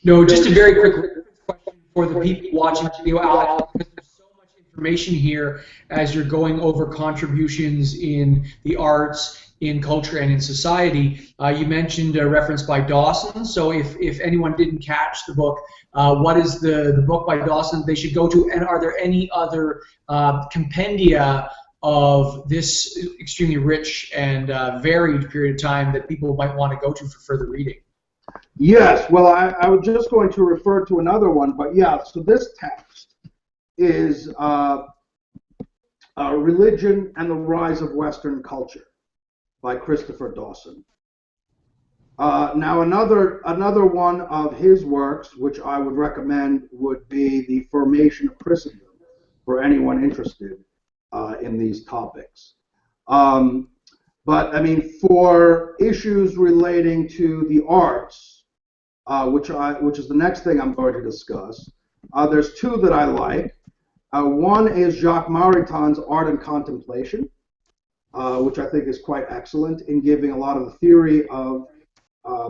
No, just a very quick question for the people watching the video, Alex, because there's so much information here as you're going over contributions in the arts, in culture, and in society. You mentioned a reference by Dawson. So if anyone didn't catch the book, what is the book by Dawson they should go to? And are there any other compendia of this extremely rich and varied period of time that people might want to go to for further reading? Yes, well, I was just going to refer to another one, but yeah, so this text is Religion and the Rise of Western Culture by Christopher Dawson. Now, another one of his works, which I would recommend, would be The Formation of Christendom, for anyone interested in these topics. But, I mean, for issues relating to the arts, which is the next thing I'm going to discuss, there's two that I like. One is Jacques Mariton's Art and Contemplation, which I think is quite excellent in giving a lot of the theory of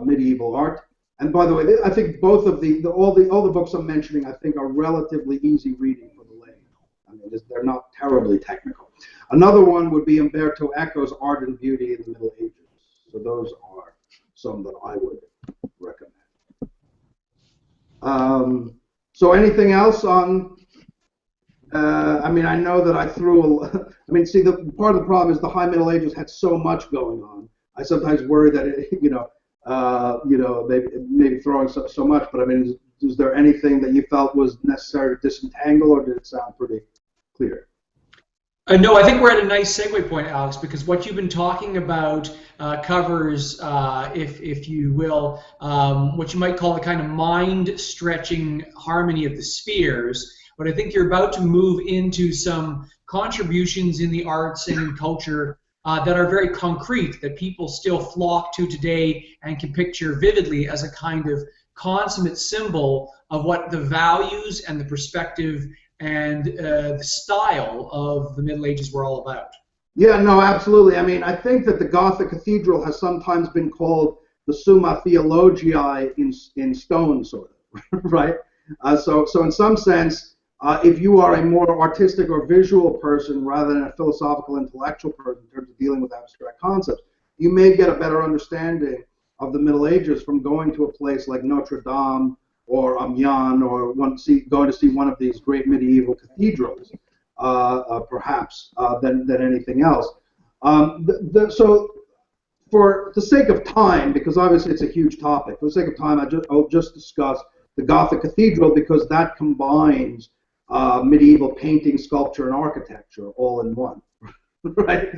medieval art. And by the way, I think both of all the books I'm mentioning, I think, are relatively easy reading for the layman. I mean, they're not terribly technical. Another one would be Umberto Eco's Art and Beauty in the Middle Ages. So those are some that I would recommend. So anything else on? I mean, I know that I threw. I mean, see, part of the problem is the High Middle Ages had so much going on. I sometimes worry that maybe throwing so much. But I mean, is there anything that you felt was necessary to disentangle, or did it sound pretty clear? No, I think we're at a nice segue point, Alex, because what you've been talking about covers, if you will, what you might call the kind of mind-stretching harmony of the spheres. But I think you're about to move into some contributions in the arts and in culture that are very concrete, that people still flock to today and can picture vividly as a kind of consummate symbol of what the values and the perspective and the style of the Middle Ages were all about. Yeah, no, absolutely. I mean, I think that the Gothic Cathedral has sometimes been called the Summa Theologiae in stone, sort of, right? So in some sense, If you are a more artistic or visual person rather than a philosophical, intellectual person in terms of dealing with abstract concepts, you may get a better understanding of the Middle Ages from going to a place like Notre Dame or Amiens, or going to see one of these great medieval cathedrals, perhaps, than anything else. So, for the sake of time, because obviously it's a huge topic, for the sake of time, I'll just discuss the Gothic Cathedral, because that combines medieval painting, sculpture, and architecture all in one. Right?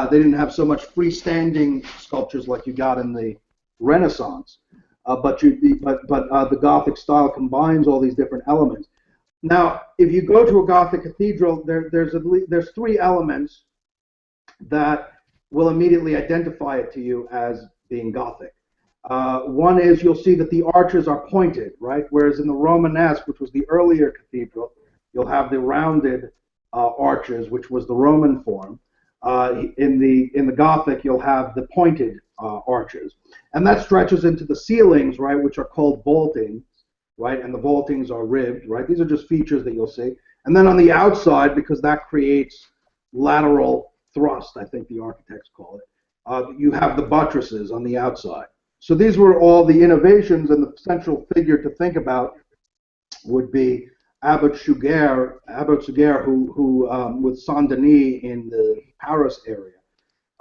They didn't have so much freestanding sculptures like you got in the Renaissance, but the Gothic style combines all these different elements. Now, if you go to a Gothic cathedral, there's three elements that will immediately identify it to you as being Gothic. One is you'll see that the arches are pointed, right? Whereas in the Romanesque, which was the earlier cathedral, you'll have the rounded arches, which was the Roman form. In the Gothic, you'll have the pointed arches, and that stretches into the ceilings, right, which are called vaultings, right, and the vaultings are ribbed, right. These are just features that you'll see. And then on the outside, because that creates lateral thrust, I think the architects call it, you have the buttresses on the outside. So these were all the innovations, and the central figure to think about would be Abbot Suger, who with Saint Denis in the Paris area,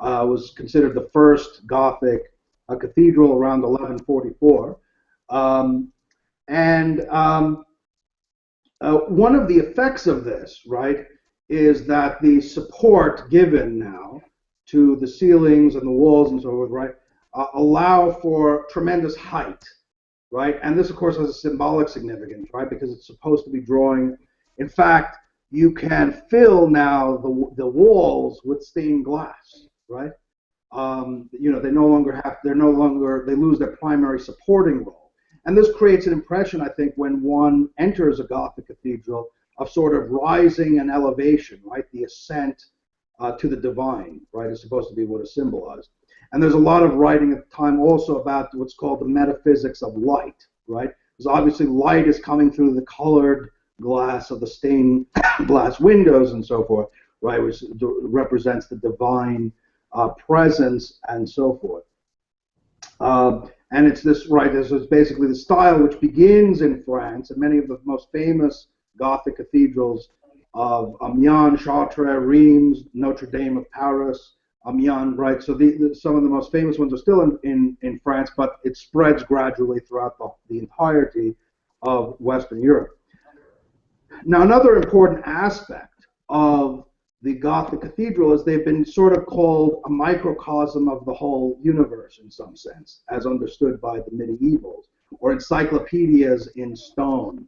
was considered the first Gothic cathedral around 1144. One of the effects of this, right, is that the support given now to the ceilings and the walls and so forth, right, allow for tremendous height. Right? And this, of course, has a symbolic significance, right? Because it's supposed to be drawing. In fact, you can fill now the walls with stained glass, right? You know, they lose their primary supporting role. And this creates an impression, I think, when one enters a Gothic cathedral, of sort of rising and elevation, right? The ascent to the divine, right, is supposed to be what is symbolized. And there's a lot of writing at the time also about what's called the metaphysics of light, right? Because obviously light is coming through the colored glass of the stained glass windows and so forth, right, which represents the divine presence and so forth. And it's this, right, this is basically the style which begins in France, and many of the most famous Gothic cathedrals of Amiens, Chartres, Reims, Notre Dame of Paris, Amiens, right? So some of the most famous ones are still in France, but it spreads gradually throughout the entirety of Western Europe. Now, another important aspect of the Gothic cathedral is they've been sort of called a microcosm of the whole universe in some sense, as understood by the medievals, or encyclopedias in stone,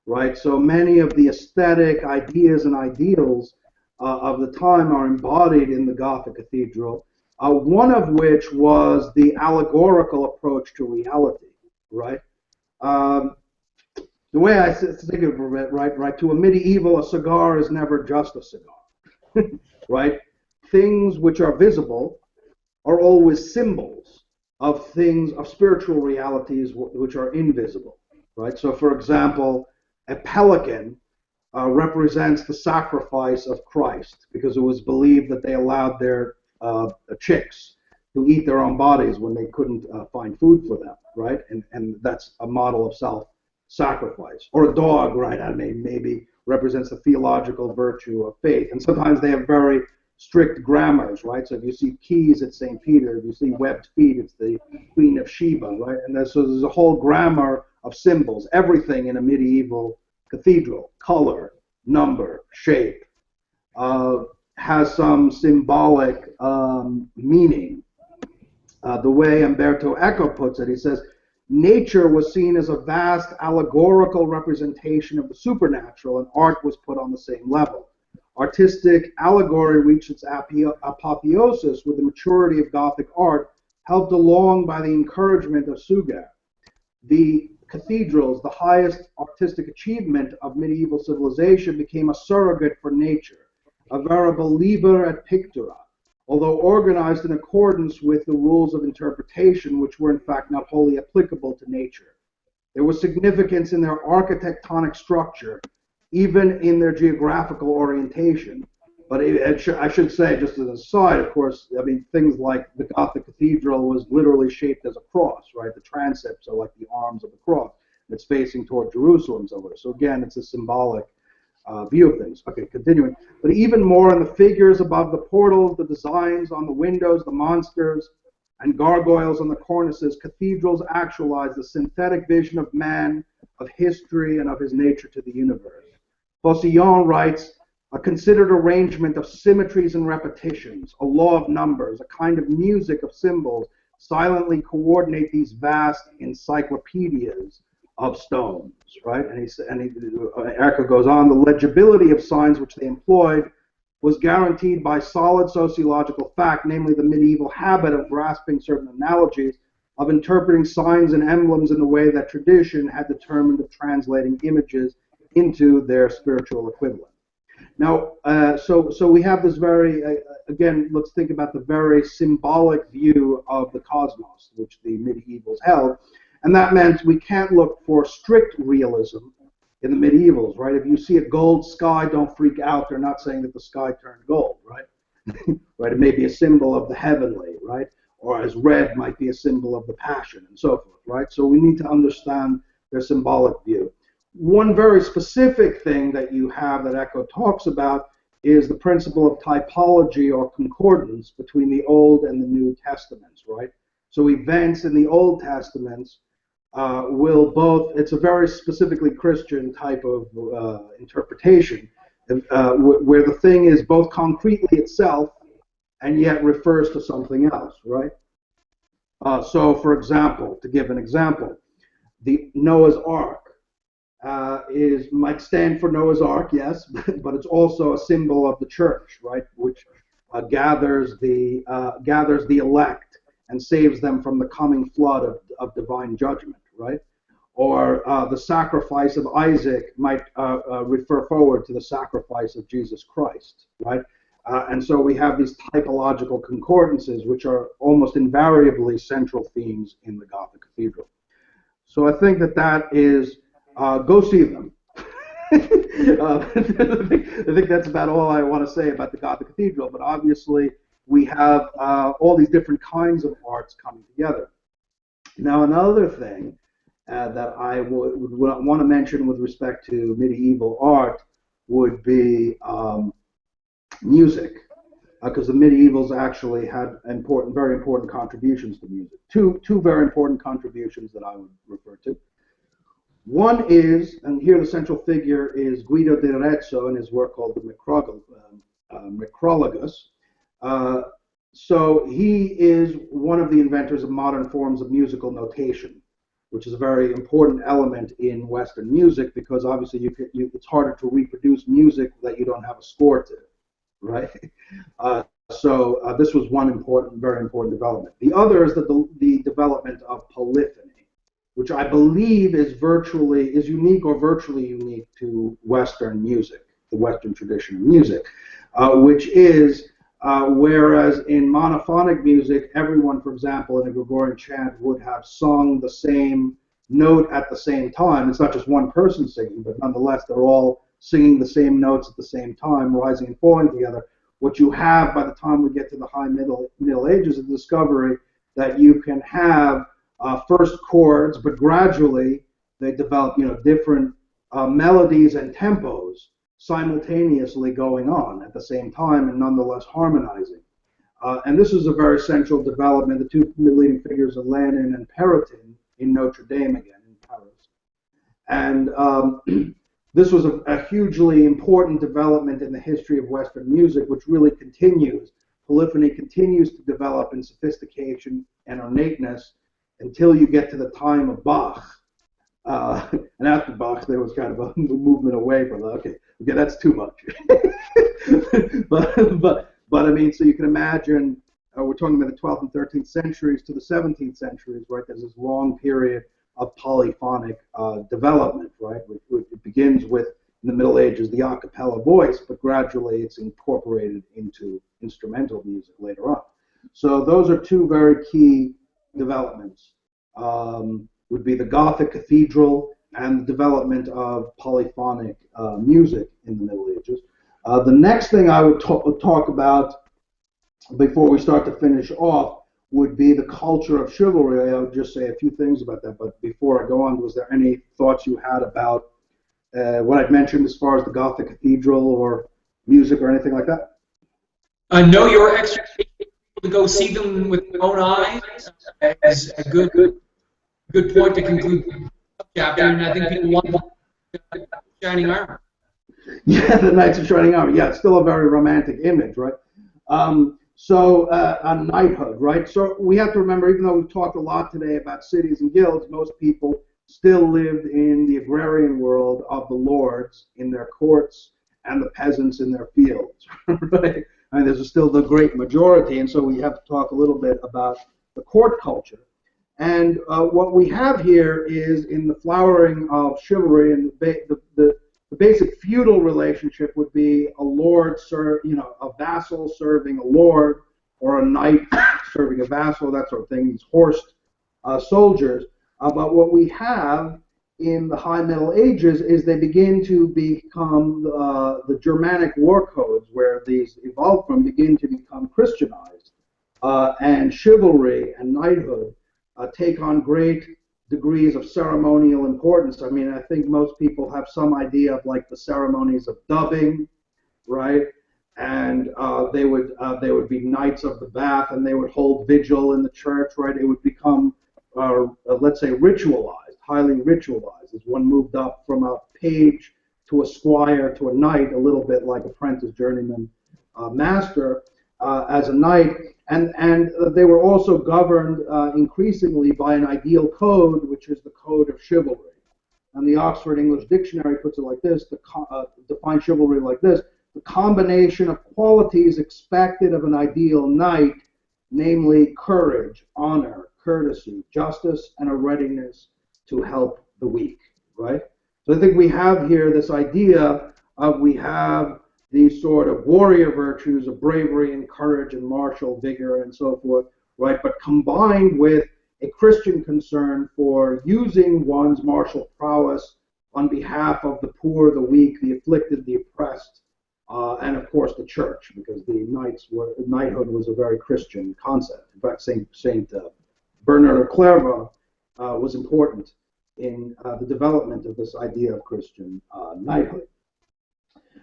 right? So many of the aesthetic ideas and ideals of the time are embodied in the Gothic cathedral, one of which was the allegorical approach to reality, right? The way I think of it, right, to a medieval, a cigar is never just a cigar, right? Things which are visible are always symbols of things, of spiritual realities which are invisible, right? So, for example, a pelican represents the sacrifice of Christ, because it was believed that they allowed their chicks to eat their own bodies when they couldn't find food for them, right? And that's a model of self-sacrifice. Or a dog, right, I mean, maybe represents the theological virtue of faith. And sometimes they have very strict grammars, right? So if you see keys, it's St. Peter. If you see webbed feet, it's the Queen of Sheba, right? And so there's a whole grammar of symbols. Everything in a medieval cathedral, color, number, shape, has some symbolic meaning. The way Umberto Eco puts it, he says, nature was seen as a vast allegorical representation of the supernatural, and art was put on the same level. Artistic allegory reached its apotheosis with the maturity of Gothic art, helped along by the encouragement of Suger. The cathedrals, the highest artistic achievement of medieval civilization, became a surrogate for nature, a veritable liber et pictura, although organized in accordance with the rules of interpretation, which were in fact not wholly applicable to nature. There was significance in their architectonic structure, even in their geographical orientation. But I should say, just as an aside, of course, I mean, things like the Gothic Cathedral was literally shaped as a cross, right? The transepts are like the arms of the cross. It's facing toward Jerusalem somewhere. So again, it's a symbolic view of things. Okay, continuing. But even more in the figures above the portals, the designs on the windows, the monsters, and gargoyles on the cornices, cathedrals actualize the synthetic vision of man, of history, and of his nature to the universe. Faucillon writes, a considered arrangement of symmetries and repetitions, a law of numbers, a kind of music of symbols, silently coordinate these vast encyclopedias of stones, right? Echo goes on, the legibility of signs which they employed was guaranteed by solid sociological fact, namely the medieval habit of grasping certain analogies, of interpreting signs and emblems in the way that tradition had determined of translating images into their spiritual equivalent. Now, so we have this very, again, let's think about the very symbolic view of the cosmos, which the medievals held, and that meant we can't look for strict realism in the medievals, right? If you see a gold sky, don't freak out. They're not saying that the sky turned gold, right? Right? It may be a symbol of the heavenly, right? Or as red might be a symbol of the passion, and so forth, right? So we need to understand their symbolic view. One very specific thing that you have that Echo talks about is the principle of typology or concordance between the Old and the New Testaments, right? So events in the Old Testaments will both, it's a very specifically Christian type of interpretation, where the thing is both concretely itself and yet refers to something else, right? So, for example, to give an example, the Noah's Ark might stand for Noah's Ark, yes, but it's also a symbol of the church, right, which gathers the elect and saves them from the coming flood of divine judgment, right? Or the sacrifice of Isaac might refer forward to the sacrifice of Jesus Christ, right? And so we have these typological concordances, which are almost invariably central themes in the Gothic Cathedral. So I think that is, go see them. I think that's about all I want to say about the Gothic Cathedral, but obviously we have all these different kinds of arts coming together. Now, another thing that I would want to mention with respect to medieval art would be music, because the medievals actually had very important contributions to music. Two very important contributions that I would refer to. One is, and here the central figure is Guido di Arezzo in his work called the Necrologus. So he is one of the inventors of modern forms of musical notation, which is a very important element in Western music, because obviously it's harder to reproduce music that you don't have a score to, right? So this was one very important development. The other is the development of polyphony, which I believe is unique or virtually unique to Western music, the Western tradition of music, which is, whereas in monophonic music, everyone, for example, in a Gregorian chant would have sung the same note at the same time. It's not just one person singing, but nonetheless, they're all singing the same notes at the same time, rising and falling together. What you have by the time we get to the high Middle Ages is the discovery that you can have first chords, but gradually they develop, different melodies and tempos simultaneously going on at the same time and nonetheless harmonizing. And this is a very central development. The two leading figures are Lenin and Perotin in Notre Dame again in Paris. And this was a hugely important development in the history of Western music, which really continues. Polyphony continues to develop in sophistication and ornateness until you get to the time of Bach. And after Bach, there was kind of a movement away from that. Okay, that's too much. but I mean, so you can imagine, we're talking about the 12th and 13th centuries to the 17th centuries, right? There's this long period of polyphonic development, right? It begins with, in the Middle Ages, the a cappella voice, but gradually it's incorporated into instrumental music later on. So those are two very key developments. Would be the Gothic Cathedral and the development of polyphonic music in the Middle Ages. The next thing I would talk about before we start to finish off would be the culture of chivalry. I would just say a few things about that, but before I go on, was there any thoughts you had about what I'd mentioned as far as the Gothic Cathedral or music or anything like that? No, your exhortation to go see them with your own eyes is a good point to conclude the chapter, and I think people want shining armor. Yeah, the Knights of Shining Armor. Yeah, it's still a very romantic image, right? On knighthood, right? So we have to remember, even though we've talked a lot today about cities and guilds, most people still lived in the agrarian world of the lords in their courts and the peasants in their fields, right? I mean, there's still the great majority, and so we have to talk a little bit about the court culture. And what we have here is in the flowering of chivalry, and the basic feudal relationship would be a lord, a vassal serving a lord, or a knight serving a vassal, that sort of thing. These horsed soldiers. But what we have in the High Middle Ages is they begin to become the Germanic war codes, where these evolved from, begin to become Christianized, and chivalry and knighthood take on great degrees of ceremonial importance. I mean, I think most people have some idea of like the ceremonies of dubbing, right? And they would be knights of the bath, and they would hold vigil in the church, right? It would become, let's say, ritualized, highly ritualized, as one moved up from a page to a squire to a knight, a little bit like apprentice, journeyman, master, as a knight. And they were also governed increasingly by an ideal code, which is the code of chivalry. And the Oxford English Dictionary puts it like this, defines chivalry like this: the combination of qualities expected of an ideal knight, namely courage, honor, courtesy, justice, and a readiness to help the weak, right? So I think we have here this idea of, we have these sort of warrior virtues of bravery and courage and martial vigor and so forth, right? But combined with a Christian concern for using one's martial prowess on behalf of the poor, the weak, the afflicted, the oppressed, and of course the church, because the knighthood was a very Christian concept. In fact, Saint Bernard of Clairvaux was important in the development of this idea of Christian knighthood.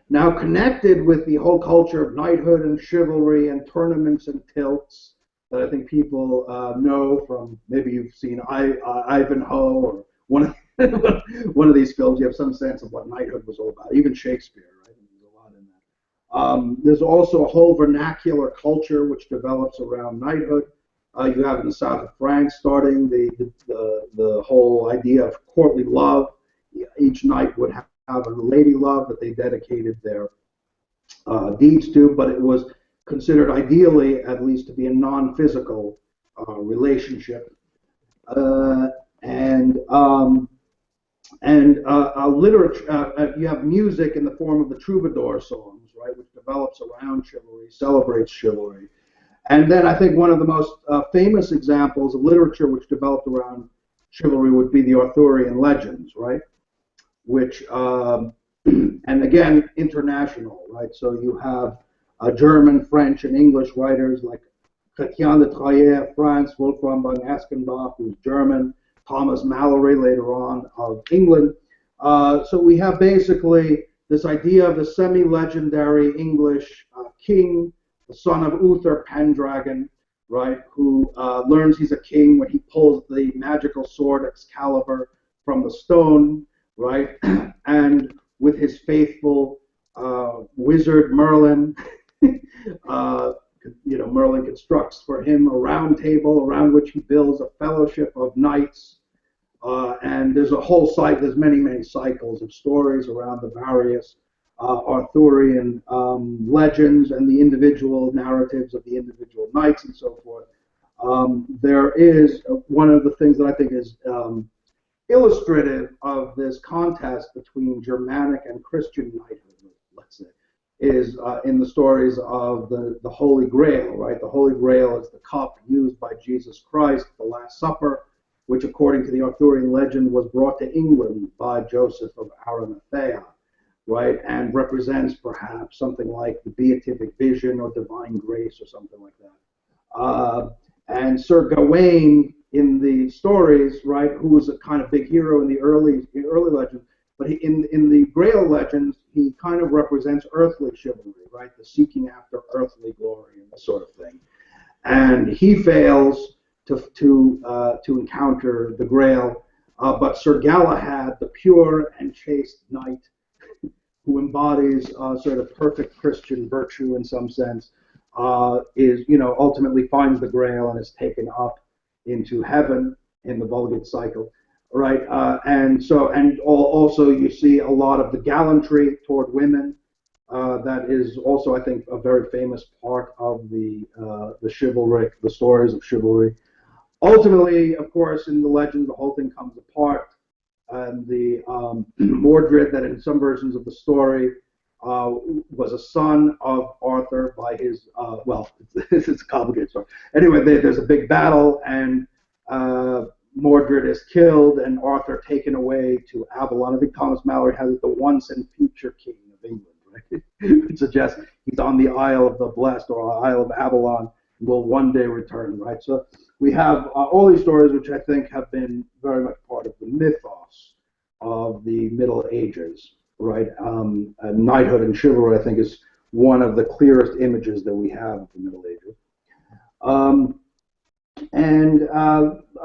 Now, connected with the whole culture of knighthood and chivalry and tournaments and tilts that I think people know from, maybe you've seen Ivanhoe or one of these films, you have some sense of what knighthood was all about. Even Shakespeare, right? There's a lot in that. There's also a whole vernacular culture which develops around knighthood. You have in the south of France starting the whole idea of courtly love. Each knight would have a lady love that they dedicated their deeds to, but it was considered ideally, at least, to be a non-physical relationship. Literature, you have music in the form of the troubadour songs, right, which develops around chivalry, celebrates chivalry. And then I think one of the most famous examples of literature which developed around chivalry would be the Arthurian legends, right? Which, and again, international, right? So you have German, French, and English writers like Chrétien de Troyes, France, Wolfram von Eschenbach, who's German, Thomas Malory later on of England. So we have basically this idea of the semi-legendary English king, the son of Uther Pendragon, right, who learns he's a king when he pulls the magical sword Excalibur from the stone, right, and with his faithful wizard Merlin, Merlin constructs for him a round table around which he builds a fellowship of knights, and there's a whole there's many cycles of stories around the various Arthurian legends and the individual narratives of the individual knights and so forth. There is one of the things that I think is illustrative of this contest between Germanic and Christian knighthood, let's say, is in the stories of the Holy Grail, right? The Holy Grail is the cup used by Jesus Christ, the Last Supper, which according to the Arthurian legend was brought to England by Joseph of Arimathea, right, and represents perhaps something like the beatific vision or divine grace or something like that. And Sir Gawain in the stories, right, who was a kind of big hero in the early legends, but in the Grail legends, he kind of represents earthly chivalry, right, the seeking after earthly glory and that sort of thing. And he fails to encounter the Grail, but Sir Galahad, the pure and chaste knight, who embodies sort of perfect Christian virtue in some sense, is, ultimately finds the Grail and is taken up into heaven in the Vulgate cycle, right? And also you see a lot of the gallantry toward women. That is also, I think, a very famous part of the chivalry, the stories of chivalry. Ultimately, of course, in the legend, the whole thing comes apart, and the Mordred, that in some versions of the story was a son of Arthur by his, it's a complicated story. Anyway, there's a big battle, and Mordred is killed, and Arthur taken away to Avalon. I think Thomas Mallory has it, the once and future king of England, right? It suggests he's on the Isle of the Blessed, or Isle of Avalon, will one day return, right? So we have all these stories, which I think have been very much part of the mythos of the Middle Ages, right? Knighthood and chivalry, I think, is one of the clearest images that we have of the Middle Ages. I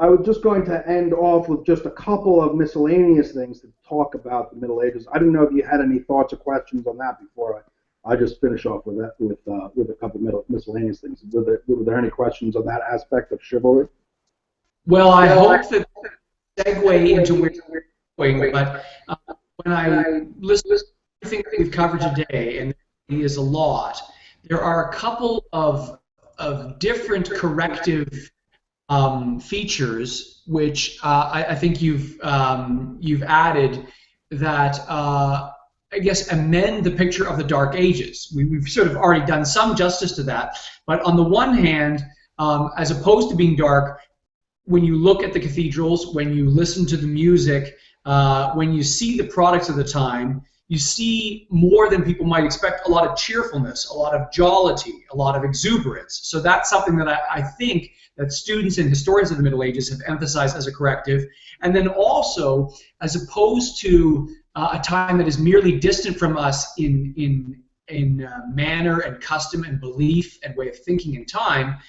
was just going to end off with just a couple of miscellaneous things to talk about the Middle Ages. I don't know if you had any thoughts or questions on that before I just finish off with that with a couple of miscellaneous things. Were there any questions on that aspect of chivalry? Well, I hope that segue into where you're going, but when I listen to everything that we've covered today, and it is a lot, there are a couple of different corrective features which I think you've added that I guess amend the picture of the Dark Ages. We've sort of already done some justice to that, but on the one hand, as opposed to being dark, when you look at the cathedrals, when you listen to the music, when you see the products of the time, you see more than people might expect, a lot of cheerfulness, a lot of jollity, a lot of exuberance. So that's something that I think that students and historians of the Middle Ages have emphasized as a corrective. And then also, as opposed to a time that is merely distant from us in manner and custom and belief and way of thinking in time,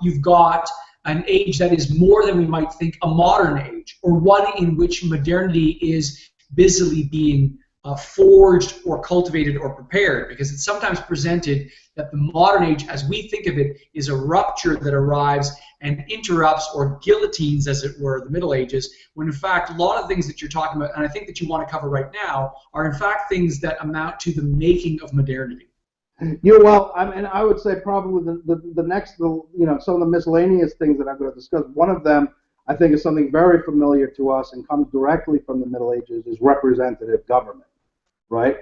you've got an age that is more than we might think a modern age, or one in which modernity is busily being forged or cultivated or prepared, because it's sometimes presented that the modern age, as we think of it, is a rupture that arrives and interrupts or guillotines, as it were, the Middle Ages, when in fact a lot of things that you're talking about, and I think that you want to cover right now, are in fact things that amount to the making of modernity. Yeah, well, I mean, I would say probably the next, some of the miscellaneous things that I'm going to discuss, one of them I think is something very familiar to us and comes directly from the Middle Ages, is representative government, right?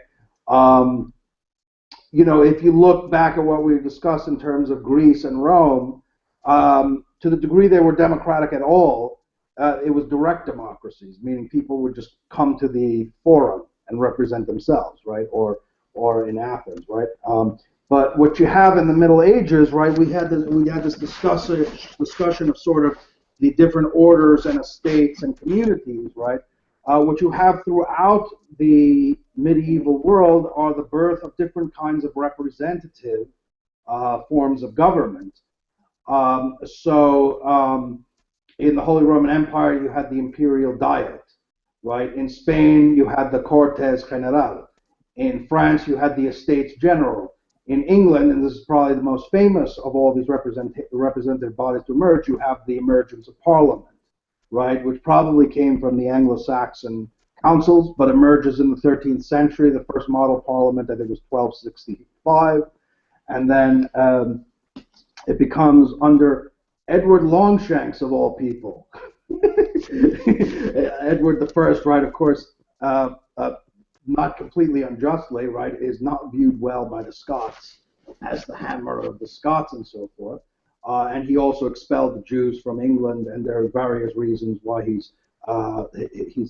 If you look back at what we've discussed in terms of Greece and Rome, to the degree they were democratic at all, it was direct democracies, meaning people would just come to the forum and represent themselves, right? Or in Athens, right? But what you have in the Middle Ages, right? We had this discussion of sort of the different orders and estates and communities, right? What you have throughout the medieval world are the birth of different kinds of representative forms of government. In the Holy Roman Empire, you had the imperial diet, right? In Spain, you had the Cortes General. In France, you had the Estates General. In England, and this is probably the most famous of all these representative bodies to emerge, you have the emergence of Parliament, right, which probably came from the Anglo-Saxon councils, but emerges in the 13th century. The first model Parliament, I think, was 1265, and then it becomes under Edward Longshanks, of all people. Edward the First, right, of course, not completely unjustly, right, is not viewed well by the Scots as the hammer of the Scots and so forth. and he also expelled the Jews from England, and there are various reasons why he's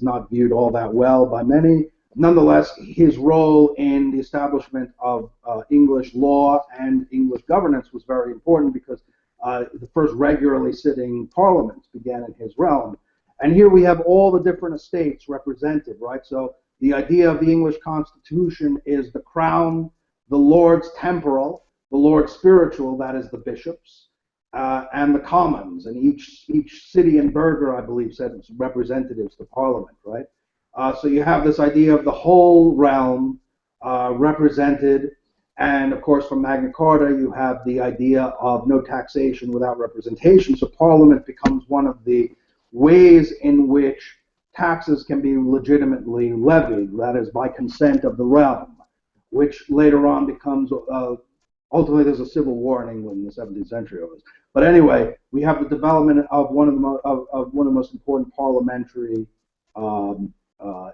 not viewed all that well by many. Nonetheless, his role in the establishment of English law and English governance was very important because the first regularly sitting parliaments began in his realm. And here we have all the different estates represented, right? So the idea of the English Constitution is the crown, the lords temporal, the lords spiritual, that is the bishops, and the commons. And each city and burgher, I believe, sent representatives to parliament, right? So you have this idea of the whole realm represented, and of course from Magna Carta you have the idea of no taxation without representation. So Parliament becomes one of the ways in which taxes can be legitimately levied, that is by consent of the realm, which later on becomes, ultimately there's a civil war in England in the 17th century over this. But anyway, we have the development of one of the most important parliamentary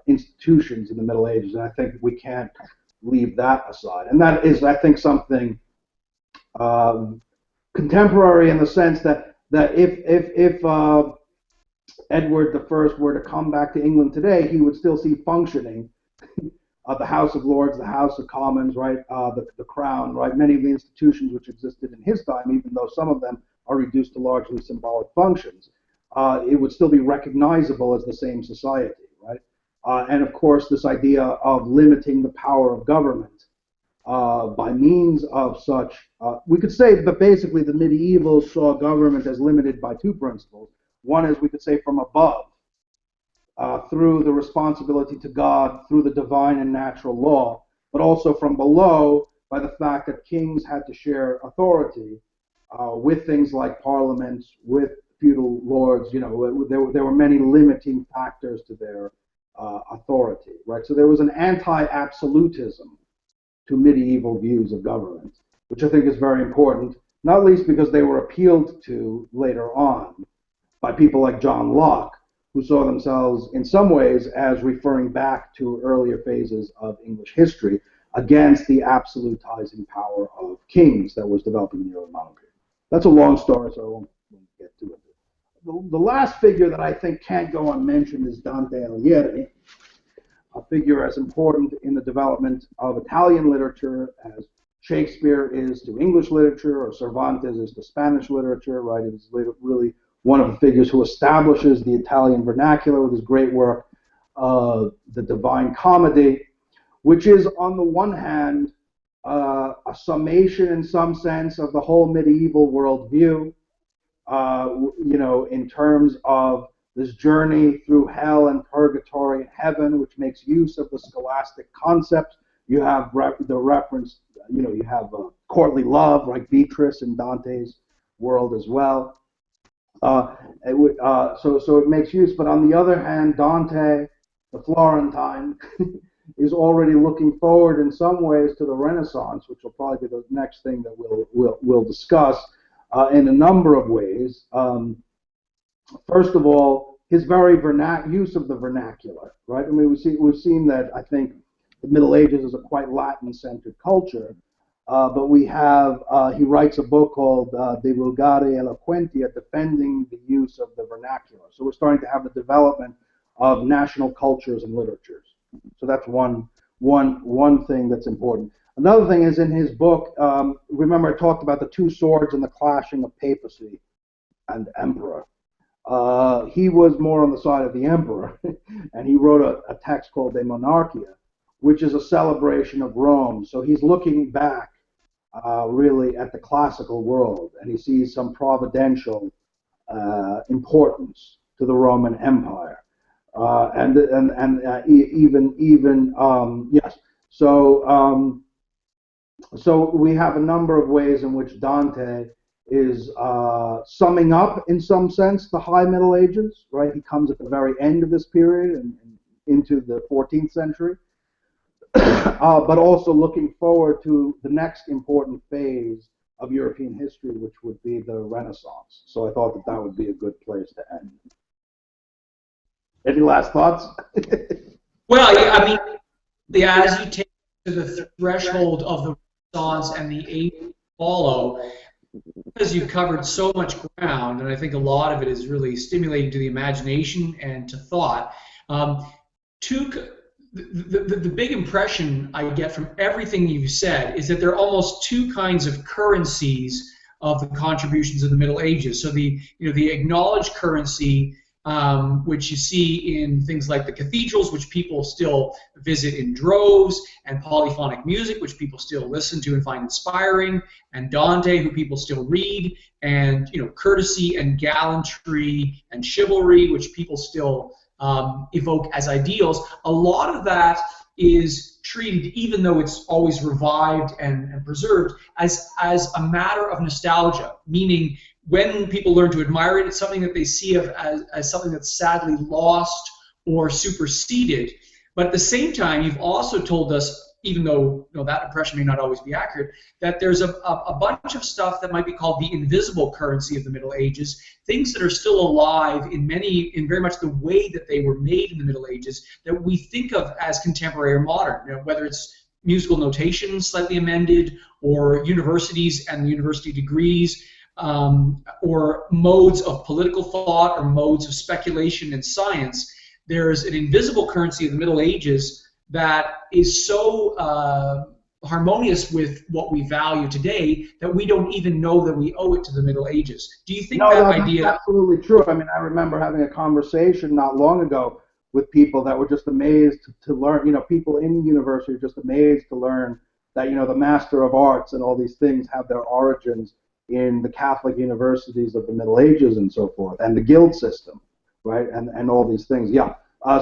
institutions in the Middle Ages, and I think we can't leave that aside. And that is, I think, something contemporary in the sense that if Edward I were to come back to England today, he would still see functioning the House of Lords, the House of Commons, right, the Crown, right, many of the institutions which existed in his time, even though some of them are reduced to largely symbolic functions, it would still be recognizable as the same society, right? And of course, this idea of limiting the power of government by means of such, we could say that basically the medievals saw government as limited by two principles. One is, we could say, from above, through the responsibility to God, through the divine and natural law, but also from below by the fact that kings had to share authority with things like parliaments, with feudal lords. You know, there were many limiting factors to their authority, right? So there was an anti-absolutism to medieval views of government, which I think is very important, not least because they were appealed to later on by people like John Locke, who saw themselves in some ways as referring back to earlier phases of English history against the absolutizing power of kings that was developing in the early modern period. That's a long story, so I won't get to it. The last figure that I think can't go unmentioned is Dante Alighieri, a figure as important in the development of Italian literature as Shakespeare is to English literature, or Cervantes is to Spanish literature, right? It's really one of the figures who establishes the Italian vernacular with his great work, The Divine Comedy, which is, on the one hand, a summation in some sense of the whole medieval worldview, you know, in terms of this journey through hell and purgatory and heaven, which makes use of the scholastic concept. You have the reference, you know, you have courtly love, like Beatrice in Dante's world as well. So it makes use, but on the other hand, Dante, the Florentine, is already looking forward in some ways to the Renaissance, which will probably be the next thing that we'll discuss in a number of ways. First of all, his very use of the vernacular, right? I mean, we've seen that, I think, the Middle Ages is a quite Latin-centered culture, but we have, he writes a book called De Vulgare Eloquentia, defending the use of the vernacular. So we're starting to have the development of national cultures and literatures. So that's one thing that's important. Another thing is, in his book, remember I talked about the two swords and the clashing of papacy and emperor. He was more on the side of the emperor, and he wrote a text called De Monarchia, which is a celebration of Rome. So he's looking back really at the classical world, and he sees some providential importance to the Roman Empire, yes. So we have a number of ways in which Dante is summing up, in some sense, the High Middle Ages, right? He comes at the very end of this period and into the 14th century, but also looking forward to the next important phase of European history, which would be the Renaissance. So I thought that would be a good place to end. Any last thoughts? Well, I mean, as you take to the threshold of the Renaissance and the age follow, Because you've covered so much ground, and I think a lot of it is really stimulating to the imagination and to thought. Um, two, the big impression I get from everything you've said is that there are almost two kinds of currencies of the contributions of the Middle Ages. So the acknowledged currency, which you see in things like the cathedrals, which people still visit in droves, and polyphonic music, which people still listen to and find inspiring, and Dante, who people still read, and courtesy and gallantry and chivalry, which people still evoke as ideals. A lot of that is treated, even though it's always revived and preserved, as a matter of nostalgia, meaning when people learn to admire it, it's something that they see as something that's sadly lost or superseded. But at the same time, you've also told us, even though that impression may not always be accurate, that there's a bunch of stuff that might be called the invisible currency of the Middle Ages, things that are still alive in very much the way that they were made in the Middle Ages, that we think of as contemporary or modern, whether it's musical notation slightly amended, or universities and the university degrees, or modes of political thought, or modes of speculation and science. There's an invisible currency of the Middle Ages that is so harmonious with what we value today that we don't even know that we owe it to the Middle Ages. Do you think that idea? That's absolutely true. I mean, I remember having a conversation not long ago with people that were just amazed to learn, people in university are just amazed to learn that, the Master of Arts and all these things have their origins in the Catholic universities of the Middle Ages and so forth, and the guild system, right, and all these things. Yeah.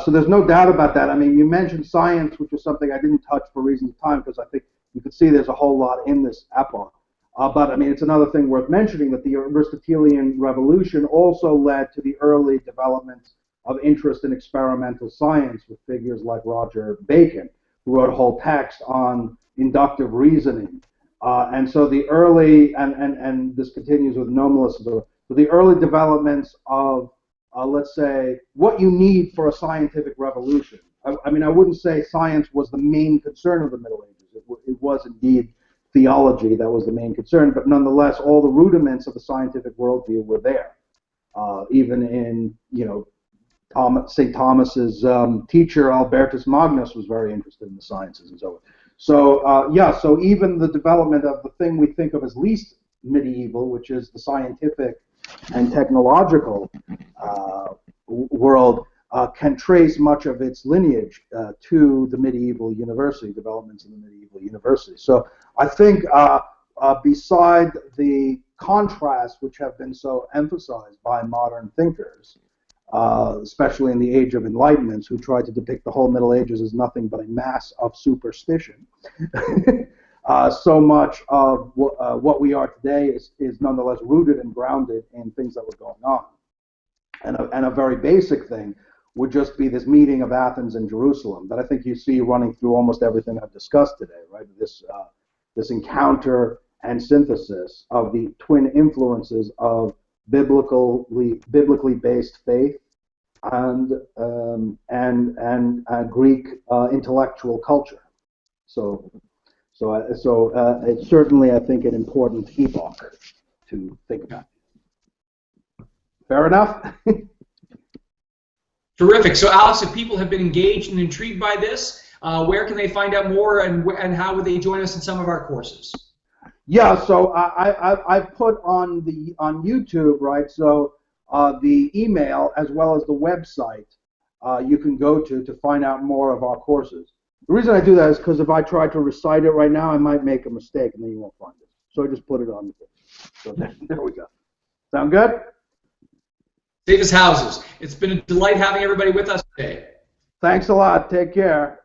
So there's no doubt about that. I mean, you mentioned science, which is something I didn't touch for reasons of time, because I think you could see there's a whole lot in this epoch. But I mean, it's another thing worth mentioning that the Aristotelian revolution also led to the early development of interest in experimental science with figures like Roger Bacon, who wrote a whole text on inductive reasoning. And so the early, and this continues with nominalism, so the early developments of let's say, what you need for a scientific revolution. I mean, I wouldn't say science was the main concern of the Middle Ages. It was indeed theology that was the main concern, but nonetheless, all the rudiments of the scientific worldview were there. Even in, St. Thomas's teacher, Albertus Magnus, was very interested in the sciences and so on. So, so even the development of the thing we think of as least medieval, which is the scientific and technological world, can trace much of its lineage to the medieval university, developments in the medieval university. So I think beside the contrasts which have been so emphasized by modern thinkers, especially in the Age of Enlightenment, who tried to depict the whole Middle Ages as nothing but a mass of superstition, so much of what we are today is nonetheless rooted and grounded in things that were going on. And a very basic thing would just be this meeting of Athens and Jerusalem that I think you see running through almost everything I've discussed today, right? This encounter and synthesis of the twin influences of biblically based faith and Greek intellectual culture. So it's certainly, I think, an important epoch to think about. Fair enough? Terrific. So, Alex, if people have been engaged and intrigued by this, where can they find out more, and how would they join us in some of our courses? Yeah, so I put on YouTube, right, so the email as well as the website you can go to find out more of our courses. The reason I do that is because if I try to recite it right now, I might make a mistake and then you won't find it. So I just put it on the page. So there we go. Sound good? Save as houses. It's been a delight having everybody with us today. Thanks a lot. Take care.